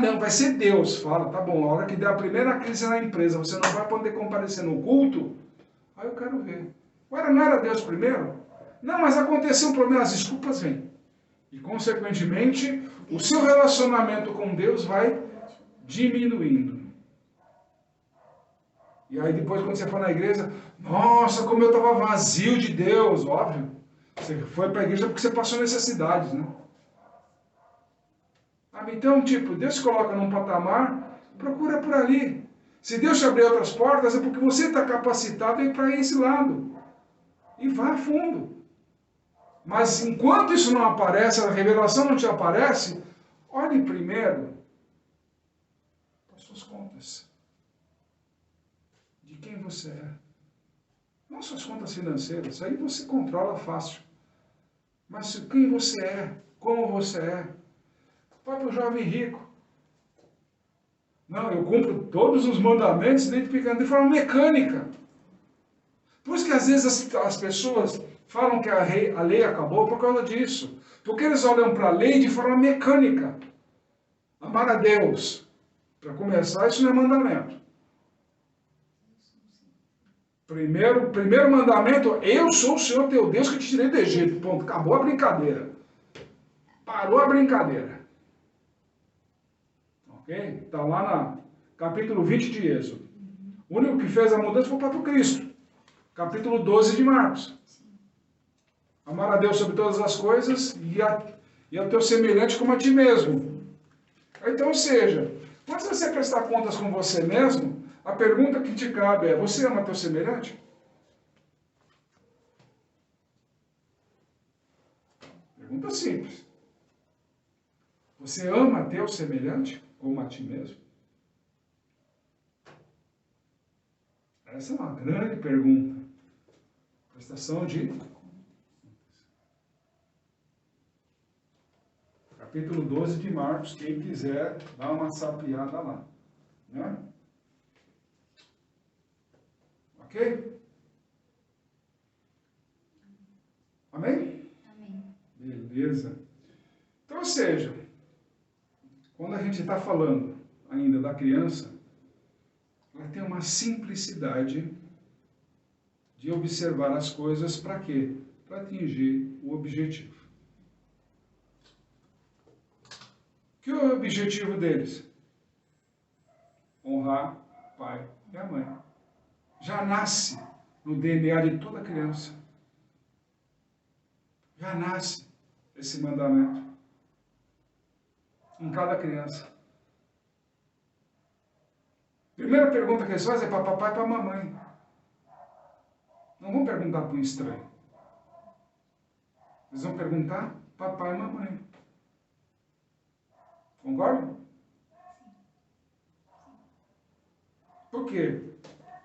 Não, vai ser Deus. Fala, tá bom, a hora que der a primeira crise na empresa, você não vai poder comparecer no culto? Aí eu quero ver. Agora não era Deus primeiro? Não, mas aconteceu um problema, as desculpas vêm. E, consequentemente, o seu relacionamento com Deus vai diminuindo. E aí depois, quando você for na igreja, nossa, como eu estava vazio de Deus, óbvio. Você foi para a igreja porque você passou necessidades, né? Então, Deus te coloca num patamar, procura por ali. Se Deus te abrir outras portas, é porque você está capacitado para esse lado. E vá a fundo. Mas enquanto isso não aparece, a revelação não te aparece, olhe primeiro suas contas. De quem você é. Não suas contas financeiras, aí você controla fácil. Mas quem você é, como você é. Vai para o jovem rico. Não, eu cumpro todos os mandamentos desde pequeno, de forma mecânica. Por isso que às vezes as pessoas falam que a lei acabou por causa disso. Porque eles olham para a lei de forma mecânica. Amar a Deus. Para começar, isso não é mandamento. Primeiro mandamento, eu sou o Senhor teu Deus que te tirei do Egito. Ponto. Acabou a brincadeira. Parou a brincadeira. Ok? Está lá no capítulo 20 de Êxodo. O único que fez a mudança foi o próprio Cristo. Capítulo 12 de Marcos. Amar a Deus sobre todas as coisas e ao teu semelhante como a ti mesmo. Então, ou seja, quando você prestar contas com você mesmo, a pergunta que te cabe é, você ama teu semelhante? Pergunta simples. Você ama teu semelhante como a ti mesmo? Essa é uma grande pergunta. Prestação de capítulo 12 de Marcos, quem quiser dar uma sapiada lá. Né? Ok? Amém? Amém. Beleza. Então, ou seja, quando a gente está falando ainda da criança, ela tem uma simplicidade de observar as coisas para quê? Para atingir o objetivo. Que é o objetivo deles? Honrar o pai e a mãe. Já nasce no DNA de toda criança. Já nasce esse mandamento em cada criança. Primeira pergunta que eles fazem é para papai e para mamãe. Não vão perguntar para um estranho. Eles vão perguntar papai e mamãe. Concordam? Por quê?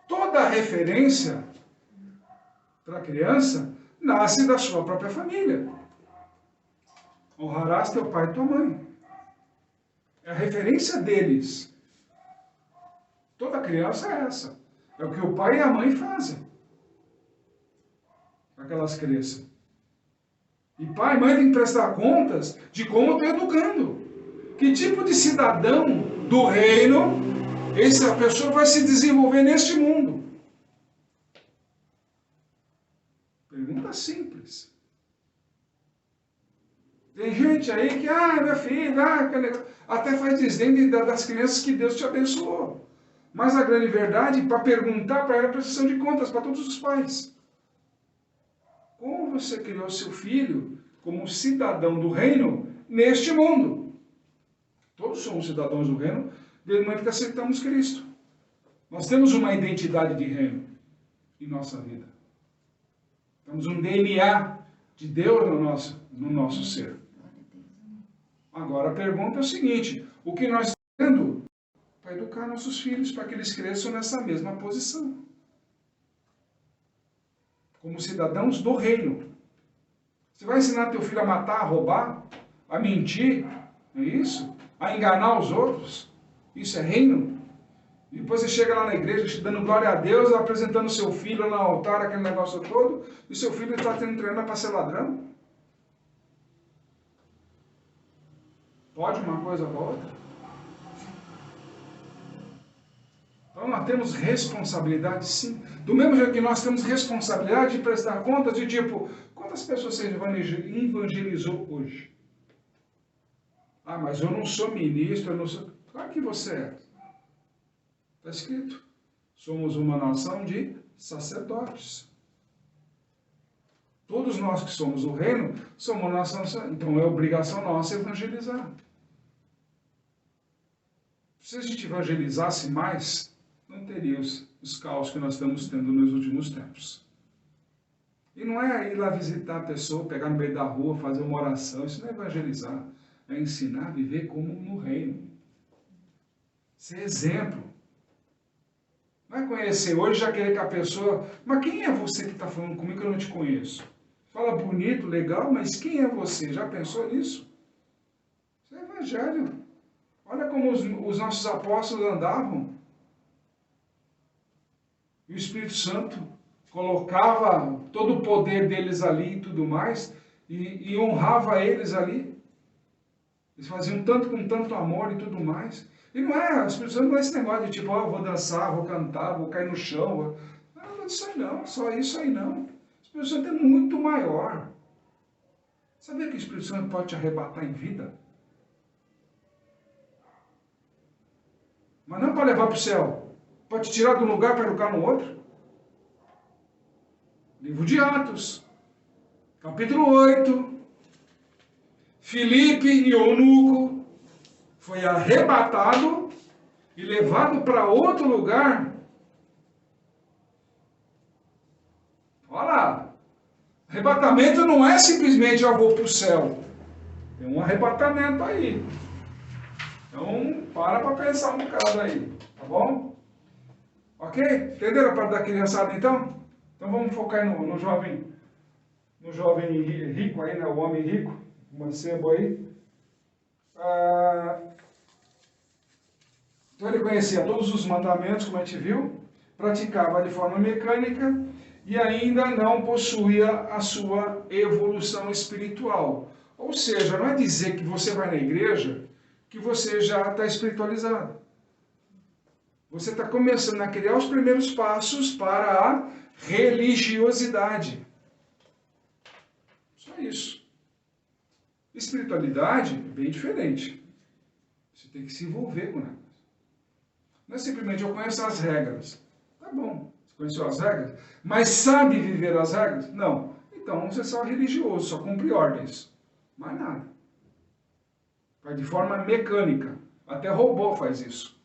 Toda referência para a criança nasce da sua própria família. Honrarás teu pai e tua mãe. É a referência deles. Toda criança é essa. É o que o pai e a mãe fazem. Para que elas cresçam. E pai e mãe têm que prestar contas de como eu estou educando. Que tipo de cidadão do reino essa pessoa vai se desenvolver neste mundo? Pergunta simples. Tem gente aí que, meu filho, até faz desdém das crianças que Deus te abençoou. Mas a grande verdade, para perguntar para ela, é prestação de contas para todos os pais. Como você criou seu filho como cidadão do reino neste mundo? Todos somos cidadãos do reino, desde o momento que aceitamos Cristo. Nós temos uma identidade de reino em nossa vida. Temos um DNA de Deus no nosso ser. Agora a pergunta é o seguinte, o que nós estamos fazendo para educar nossos filhos, para que eles cresçam nessa mesma posição? Como cidadãos do reino. Você vai ensinar teu filho a matar, a roubar, a mentir, não é isso? A enganar os outros? Isso é reino? E depois você chega lá na igreja, dando glória a Deus, apresentando seu filho no altar, aquele negócio todo, e seu filho está tendo treinamento para ser ladrão? Pode uma coisa com a outra? Então nós temos responsabilidade, sim. Do mesmo jeito que nós temos responsabilidade de prestar contas de tipo, quantas pessoas você evangelizou hoje? Mas eu não sou ministro, eu não sou... Claro que você é. Está escrito. Somos uma nação de sacerdotes. Todos nós que somos o reino, somos uma nação... Então é obrigação nossa evangelizar. Se a gente evangelizasse mais, não teríamos os caos que nós estamos tendo nos últimos tempos. E não é ir lá visitar a pessoa, pegar no meio da rua, fazer uma oração. Isso não é evangelizar. É ensinar a viver como no reino. Ser exemplo. Não é conhecer hoje já querer que a pessoa... Mas quem é você que está falando comigo que eu não te conheço? Fala bonito, legal, mas quem é você? Já pensou nisso? Isso é evangelho. Olha como os nossos apóstolos andavam. E o Espírito Santo colocava todo o poder deles ali e tudo mais, e honrava eles ali. Eles faziam tanto com tanto amor e tudo mais. E não é, o Espírito Santo não é esse negócio de tipo, oh, vou dançar, vou cantar, vou cair no chão. Não é isso aí não, só isso aí não. O Espírito Santo é muito maior. Sabia que o Espírito Santo pode te arrebatar em vida? Mas não para levar para o céu. Pode te tirar de um lugar para colocar no outro. Livro de Atos, capítulo 8. Filipe e eunuco foi arrebatado e levado para outro lugar. Olha lá. Arrebatamento não é simplesmente eu vou para o céu. Tem um arrebatamento aí. Então, para pensar um bocado aí. Tá bom? Ok? Entenderam a parte da criançada então? Então vamos focar aí no jovem rico aí, né? O homem rico, o mancebo aí. Então ele conhecia todos os mandamentos, como a gente viu, praticava de forma mecânica e ainda não possuía a sua evolução espiritual. Ou seja, não é dizer que você vai na igreja que você já está espiritualizado. Você está começando a criar os primeiros passos para a religiosidade. Só isso. Espiritualidade é bem diferente. Você tem que se envolver com elas. Não é simplesmente eu conheço as regras. Tá bom, você conheceu as regras, mas sabe viver as regras? Não. Então você é só religioso, só cumpre ordens. Mais nada. Faz de forma mecânica. Até robô faz isso.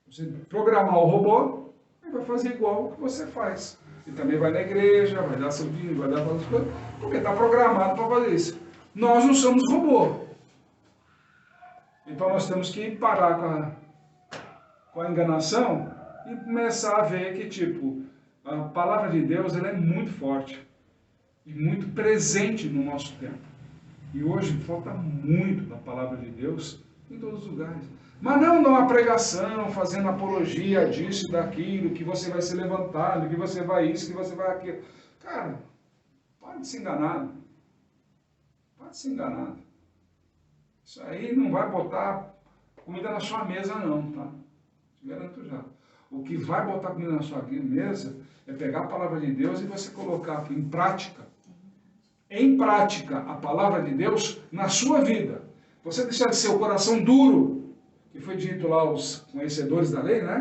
Você programar o robô, ele vai fazer igual o que você faz. E também vai na igreja, vai dar seu dinheiro, vai dar as coisas, porque está programado para fazer isso. Nós não somos robô. Então nós temos que parar com a enganação e começar a ver que, tipo, a palavra de Deus ela é muito forte e muito presente no nosso tempo. E hoje falta muito da palavra de Deus em todos os lugares. Mas não numa pregação, fazendo apologia disso e daquilo, que você vai ser levantado, que você vai isso, que você vai aquilo. Cara, para de se enganar. Para de se enganar. Isso aí não vai botar comida na sua mesa não, tá? Te garanto já. O que vai botar comida na sua mesa é pegar a palavra de Deus e você colocar em prática a palavra de Deus na sua vida. Você deixar de ser o coração duro, que foi dito lá aos conhecedores da lei, né?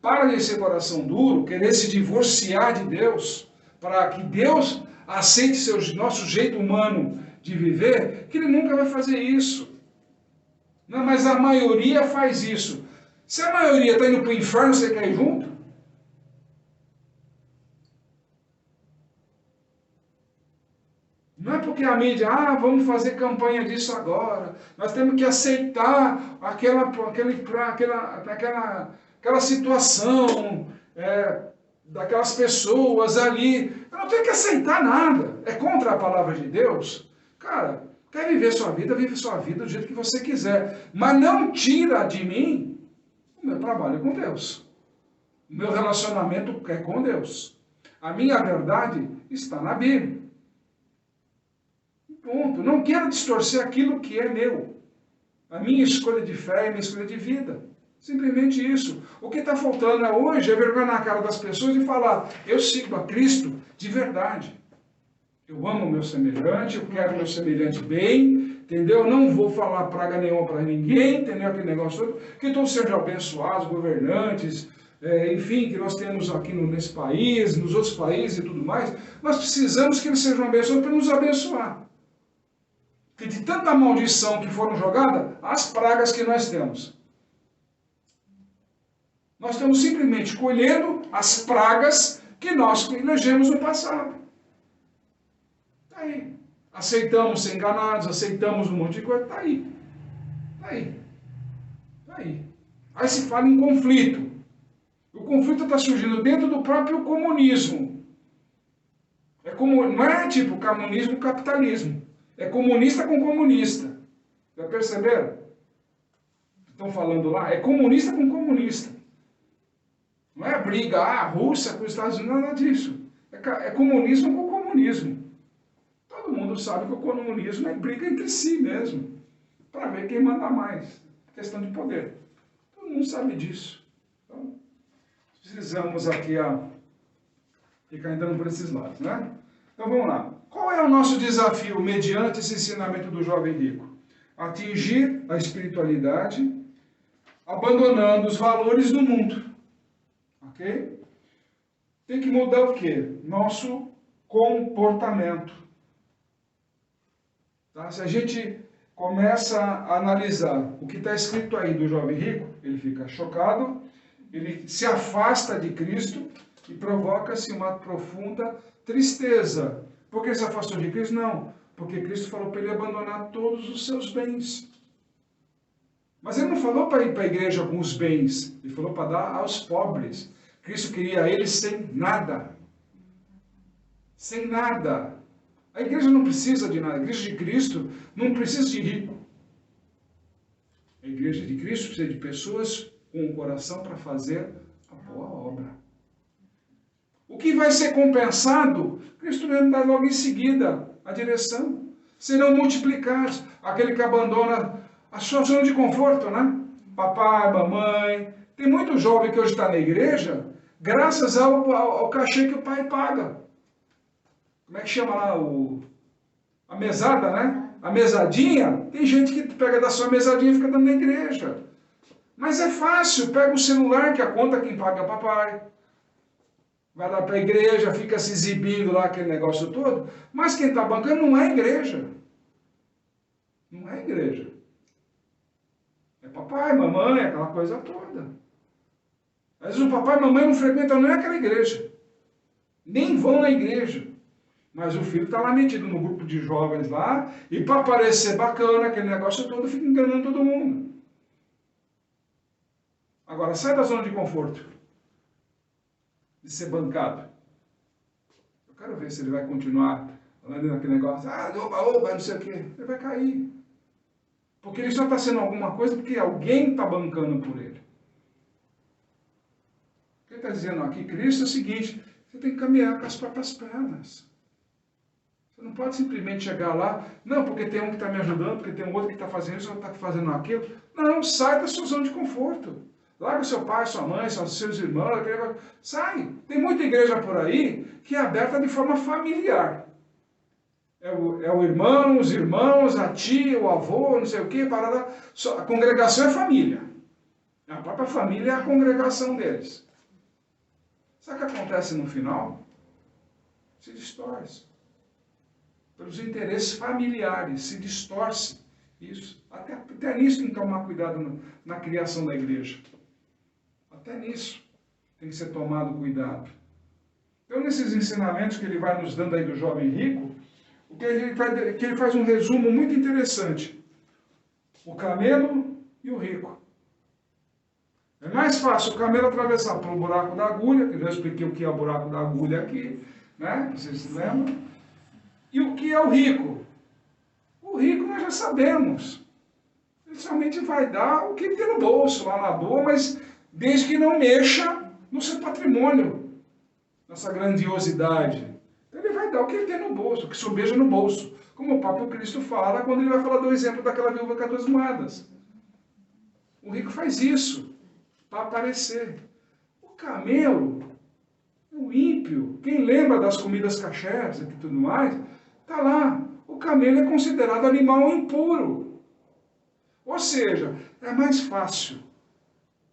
Para de ser coração duro, querer se divorciar de Deus, para que Deus aceite nosso jeito humano de viver, que Ele nunca vai fazer isso. Não, mas a maioria faz isso. Se a maioria está indo para o inferno, você quer ir junto? Não é porque a mídia, vamos fazer campanha disso agora. Nós temos que aceitar aquela situação daquelas pessoas ali. Eu não tenho que aceitar nada. É contra a palavra de Deus. Cara, quer viver sua vida, vive sua vida do jeito que você quiser. Mas não tira de mim o meu trabalho com Deus. O meu relacionamento é com Deus. A minha verdade está na Bíblia. Ponto. Não quero distorcer aquilo que é meu. A minha escolha de fé e a minha escolha de vida. Simplesmente isso. O que está faltando hoje é vergonha na cara das pessoas e falar, eu sigo a Cristo de verdade. Eu amo o meu semelhante, eu quero o meu semelhante bem, entendeu? Eu não vou falar praga nenhuma para ninguém, entendeu? Aquele negócio todo. Que todos sejam abençoados, governantes, enfim, que nós temos aqui nesse país, nos outros países e tudo mais. Nós precisamos que eles sejam abençoados para nos abençoar. Que de tanta maldição que foram jogadas, as pragas que nós temos. Nós estamos simplesmente colhendo as pragas que nós elegemos no passado. Está aí. Aceitamos ser enganados, aceitamos um monte de coisa. Está aí. Está aí. Está aí. Aí se fala em conflito. O conflito está surgindo dentro do próprio comunismo. Não é tipo comunismo, capitalismo. É comunista com comunista. Já perceberam? Estão falando lá? É comunista com comunista. Não é briga, a Rússia com os Estados Unidos, nada disso. É comunismo com comunismo. Todo mundo sabe que o comunismo é briga entre si mesmo. Para ver quem manda mais. Questão de poder. Todo mundo sabe disso. Então, precisamos aqui ficar entrando por esses lados, né? Então vamos lá. Qual é o nosso desafio mediante esse ensinamento do jovem rico? Atingir a espiritualidade, abandonando os valores do mundo. Ok? Tem que mudar o quê? Nosso comportamento. Tá? Se a gente começa a analisar o que está escrito aí do jovem rico, ele fica chocado, ele se afasta de Cristo e provoca-se uma profunda tristeza. Por que ele se afastou de Cristo? Não, porque Cristo falou para ele abandonar todos os seus bens. Mas ele não falou para ir para a igreja com os bens, ele falou para dar aos pobres. Cristo queria eles sem nada. Sem nada. A igreja não precisa de nada. A igreja de Cristo não precisa de rico. A igreja de Cristo precisa de pessoas com o coração para fazer a boa obra. O que vai ser compensado, Cristo mesmo dá logo em seguida a direção. Serão multiplicados. Aquele que abandona a sua zona de conforto, né? Papai, mamãe. Tem muito jovem que hoje está na igreja, graças ao cachê que o pai paga. Como é que chama lá? A mesada, né? A mesadinha. Tem gente que pega da sua mesadinha e fica dando na igreja. Mas é fácil. Pega o celular, que a conta quem paga é o papai. Vai lá para a igreja, fica se exibindo lá, aquele negócio todo. Mas quem está bancando não é igreja. Não é igreja. É papai, mamãe, aquela coisa toda. Às vezes o papai e a mamãe não frequentam nem aquela igreja. Nem vão na igreja. Mas o filho está lá metido no grupo de jovens lá, e para parecer bacana, aquele negócio todo, fica enganando todo mundo. Agora, sai da zona de conforto. De ser bancado. Eu quero ver se ele vai continuar falando naquele negócio, oba, não sei o quê. Ele vai cair. Porque ele só está sendo alguma coisa porque alguém está bancando por ele. O que ele está dizendo aqui, Cristo, é o seguinte, você tem que caminhar com as próprias pernas. Você não pode simplesmente chegar lá, não, porque tem um que está me ajudando, porque tem um outro que está fazendo isso, outro está fazendo aquilo. Não, sai da sua zona de conforto. Larga seu pai, sua mãe, seus irmãos, sai. Tem muita igreja por aí que é aberta de forma familiar. É o irmão, os irmãos, a tia, o avô, não sei o quê, a congregação é família. A própria família é a congregação deles. Sabe o que acontece no final? Se distorce. Pelos interesses familiares, se distorce isso. Até nisso tem que tomar cuidado na criação da igreja. Até nisso tem que ser tomado cuidado. Então, nesses ensinamentos que ele vai nos dando aí do jovem rico, que ele faz um resumo muito interessante. O camelo e o rico. É mais fácil o camelo atravessar pelo buraco da agulha, que eu já expliquei o que é o buraco da agulha aqui, né? Vocês se lembram? E o que é o rico? O rico nós já sabemos. Ele somente vai dar o que ele tem no bolso, lá na boa, mas desde que não mexa no seu patrimônio, nessa grandiosidade. Ele vai dar o que ele tem no bolso, o que sobeja no bolso. Como o próprio Cristo fala quando ele vai falar do exemplo daquela viúva com as 2 moedas. O rico faz isso para aparecer. O camelo, o ímpio, quem lembra das comidas cachés e tudo mais, está lá. O camelo é considerado animal impuro. Ou seja, é mais fácil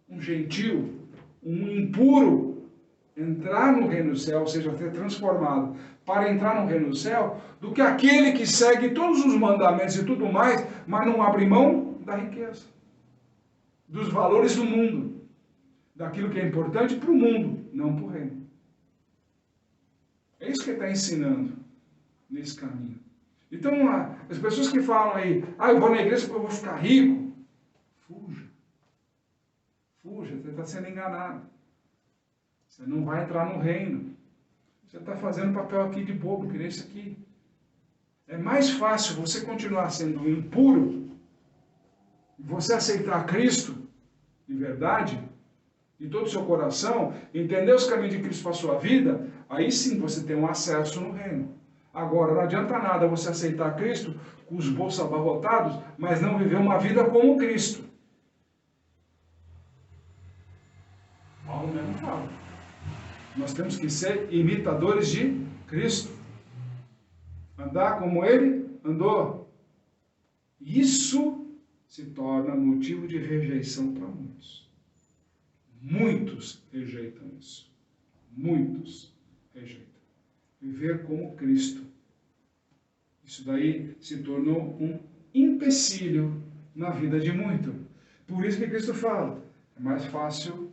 um gentil, um impuro, entrar no reino do céu, ou seja, ser transformado para entrar no reino do céu, do que aquele que segue todos os mandamentos e tudo mais, mas não abre mão da riqueza, dos valores do mundo, daquilo que é importante para o mundo, não para o reino. É isso que ele está ensinando nesse caminho. Então, as pessoas que falam aí, eu vou na igreja porque eu vou ficar rico, fuja. Fuja, você está sendo enganado. Você não vai entrar no reino. Você está fazendo papel aqui de bobo, que nem isso aqui. É mais fácil você continuar sendo impuro, você aceitar Cristo de verdade, de todo o seu coração, entender os caminhos de Cristo para a sua vida, aí sim você tem um acesso no reino. Agora, não adianta nada você aceitar Cristo com os bolsos abarrotados, mas não viver uma vida como Cristo. Paulo mesmo fala. Nós temos que ser imitadores de Cristo. Andar como Ele andou. Isso se torna motivo de rejeição para muitos. Muitos rejeitam isso. Muitos rejeitam. Viver como Cristo. Isso daí se tornou um empecilho na vida de muitos. Por isso que Cristo fala, é mais fácil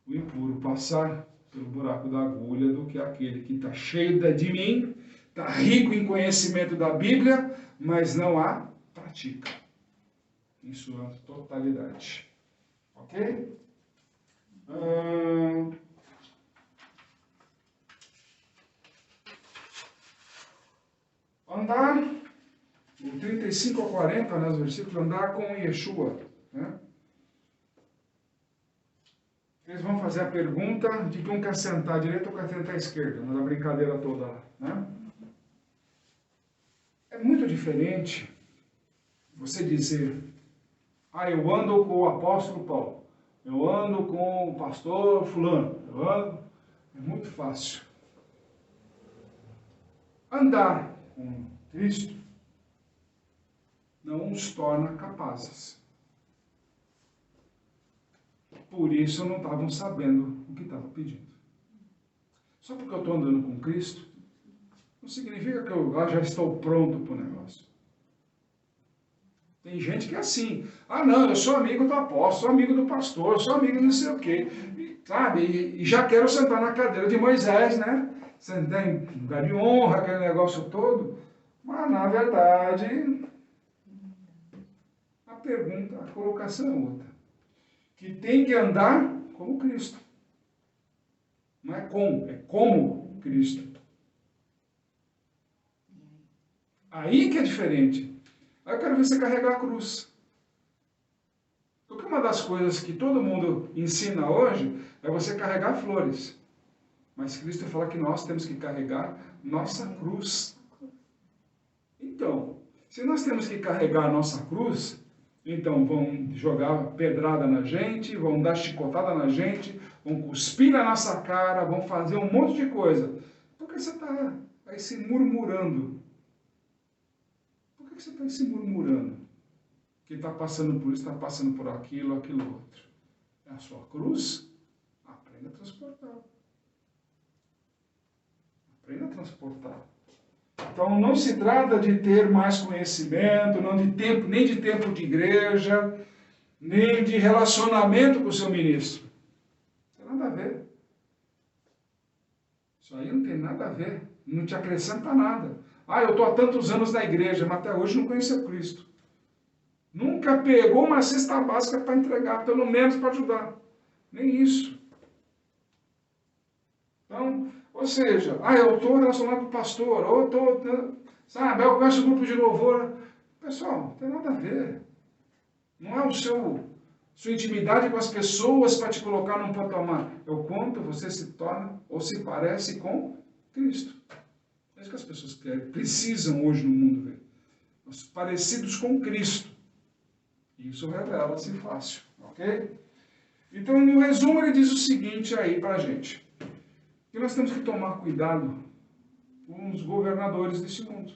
o impuro passar pelo buraco da agulha do que aquele que está cheio de mim, está rico em conhecimento da Bíblia, mas não a pratica em sua totalidade. Ok? Andar, no 35 a 40, nos versículos, andar com Yeshua. Né? Eles vão fazer a pergunta de que um quer sentar à direita ou quer sentar à esquerda, na brincadeira toda lá. Né? É muito diferente você dizer, eu ando com o apóstolo Paulo, eu ando com o pastor fulano, eu ando... É muito fácil. Andar com Cristo não os torna capazes. Por isso não estavam sabendo o que estavam pedindo. Só porque eu estou andando com Cristo, não significa que eu já estou pronto para o negócio. Tem gente que é assim. Não, eu sou amigo do apóstolo, sou amigo do pastor, sou amigo de não sei o quê. Sabe? E já quero sentar na cadeira de Moisés, né? Sentar em lugar de honra, aquele negócio todo. Mas, na verdade, a pergunta, a colocação é outra. Que tem que andar como Cristo. Não é como Cristo. Aí que é diferente. Aí eu quero ver você carregar a cruz. Porque uma das coisas que todo mundo ensina hoje é você carregar flores. Mas Cristo fala que nós temos que carregar nossa cruz. Então, se nós temos que carregar a nossa cruz, então vão jogar pedrada na gente, vão dar chicotada na gente, vão cuspir na nossa cara, vão fazer um monte de coisa. Por que você está aí se murmurando? Por que você está aí se murmurando? Que está passando por isso, está passando por aquilo, aquilo outro. É a sua cruz? Aprenda a transportar. Aprenda a transportar. Então não se trata de ter mais conhecimento, não de tempo, nem de tempo de igreja, nem de relacionamento com o seu ministro. Não tem nada a ver. Isso aí não tem nada a ver. Não te acrescenta nada. Eu estou há tantos anos na igreja, mas até hoje não conheceu Cristo. Nunca pegou uma cesta básica para entregar, pelo menos para ajudar. Nem isso. Então, ou seja, eu estou relacionado com o pastor, ou eu conheço o grupo de louvor. Pessoal, não tem nada a ver. Não é sua intimidade com as pessoas para te colocar num patamar. É o quanto você se torna ou se parece com Cristo. É isso que as pessoas precisam hoje no mundo ver. Os parecidos com Cristo. Isso revela-se fácil, ok? Então, no resumo, ele diz o seguinte aí para a gente. Que nós temos que tomar cuidado com os governadores desse mundo.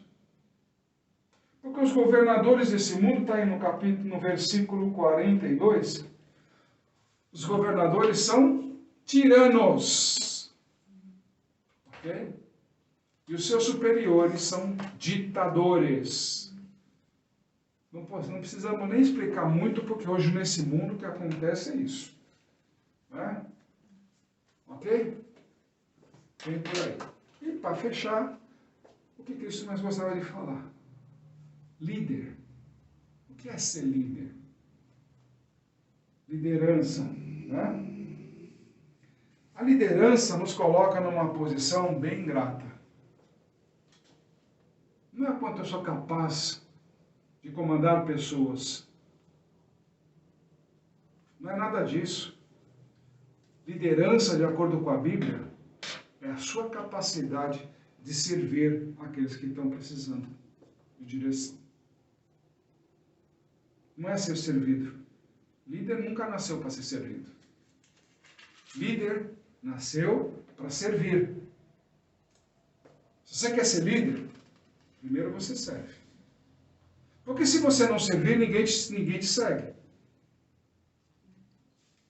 Porque os governadores desse mundo, está aí no versículo 42, os governadores são tiranos. Ok? E os seus superiores são ditadores. Não precisamos nem explicar muito, porque hoje nesse mundo o que acontece é isso. Né? Ok? Vem por aí. E para fechar, o que Cristo mais gostava de falar? Líder. O que é ser líder? Liderança, né? A liderança nos coloca numa posição bem ingrata. Não é quanto eu sou capaz de comandar pessoas. Não é nada disso. Liderança, de acordo com a Bíblia, é a sua capacidade de servir aqueles que estão precisando de direção. Não é ser servido. Líder nunca nasceu para ser servido. Líder nasceu para servir. Se você quer ser líder, primeiro você serve. Porque se você não servir, ninguém te segue.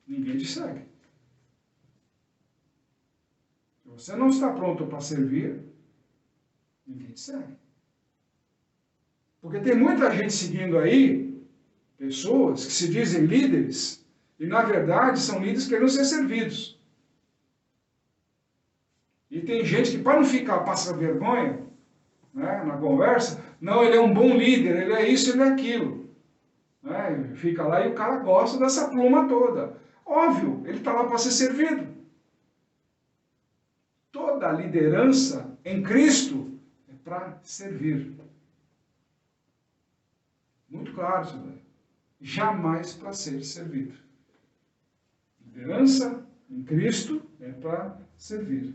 Ninguém te segue. Se você não está pronto para servir, ninguém te segue. Porque tem muita gente seguindo aí, pessoas que se dizem líderes, e na verdade são líderes querendo ser servidos. E tem gente que, para não ficar passando vergonha, né, na conversa, não, ele é um bom líder, ele é isso, ele é aquilo. Né, fica lá e o cara gosta dessa pluma toda. Óbvio, ele está lá para ser servido. Toda liderança em Cristo é para servir. Muito claro isso daí. Jamais para ser servido. Liderança em Cristo é para servir.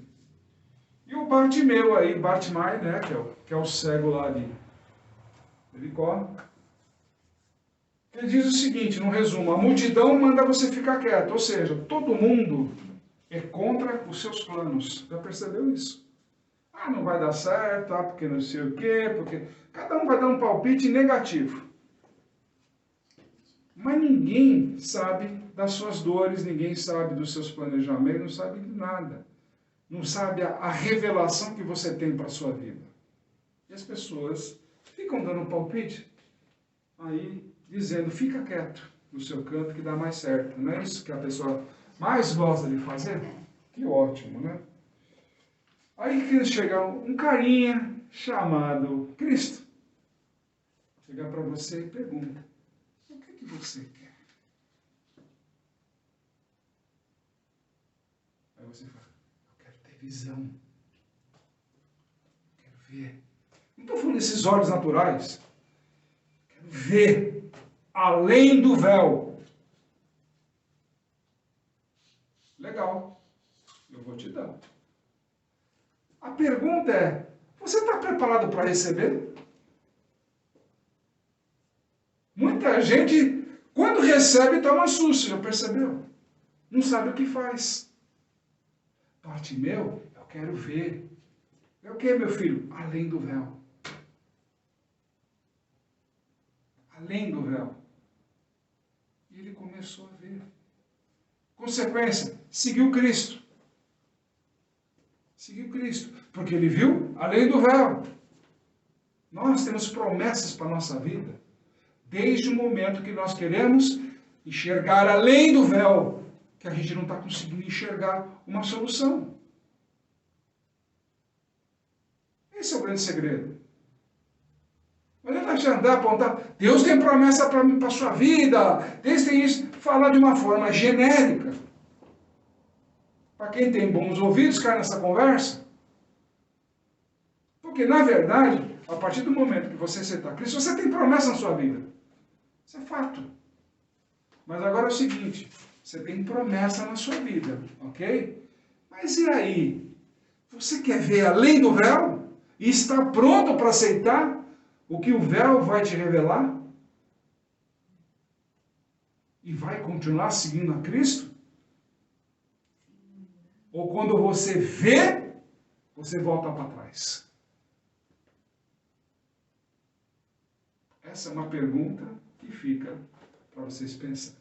E o Bartimeu aí, Bartimai, né, que é o cego lá de Jericó, ele diz o seguinte, no resumo, a multidão manda você ficar quieto, ou seja, todo mundo é contra os seus planos. Já percebeu isso? Ah, não vai dar certo, ah, porque não sei o quê, porque cada um vai dar um palpite negativo. Mas ninguém sabe das suas dores, ninguém sabe dos seus planejamentos, não sabe de nada. Não sabe a revelação que você tem para a sua vida. E as pessoas ficam dando palpite, aí dizendo, fica quieto no seu canto que dá mais certo. Não é isso que a pessoa mais gosta de fazer? Que ótimo, né? Aí chega um carinha chamado Cristo. Chega para você e pergunta, o que você quer? Aí você fala, eu quero ter visão. Quero ver. Não estou falando desses olhos naturais. Quero ver além do véu. Legal. Eu vou te dar. A pergunta é, você está preparado para receber? Muita gente, quando recebe, toma um susto, já percebeu? Não sabe o que faz. Bartimeu, eu quero ver. É o que, meu filho? Além do véu. Além do véu. E ele começou a ver. Consequência, seguiu Cristo. Seguiu Cristo. Porque ele viu além do véu. Nós temos promessas para a nossa vida. Desde o momento que nós queremos enxergar além do véu, que a gente não está conseguindo enxergar uma solução. Esse é o grande segredo. Não adianta a gente andar, apontar, Deus tem promessa para a sua vida, Deus tem isso, falar de uma forma genérica. Para quem tem bons ouvidos, cai nessa conversa. Porque, na verdade, a partir do momento que você aceitar Cristo, você tem promessa na sua vida. Isso é fato. Mas agora é o seguinte, você tem promessa na sua vida, ok? Mas e aí? Você quer ver além do véu? E está pronto para aceitar o que o véu vai te revelar? E vai continuar seguindo a Cristo? Ou quando você vê, você volta para trás? Essa é uma pergunta que fica para vocês pensarem.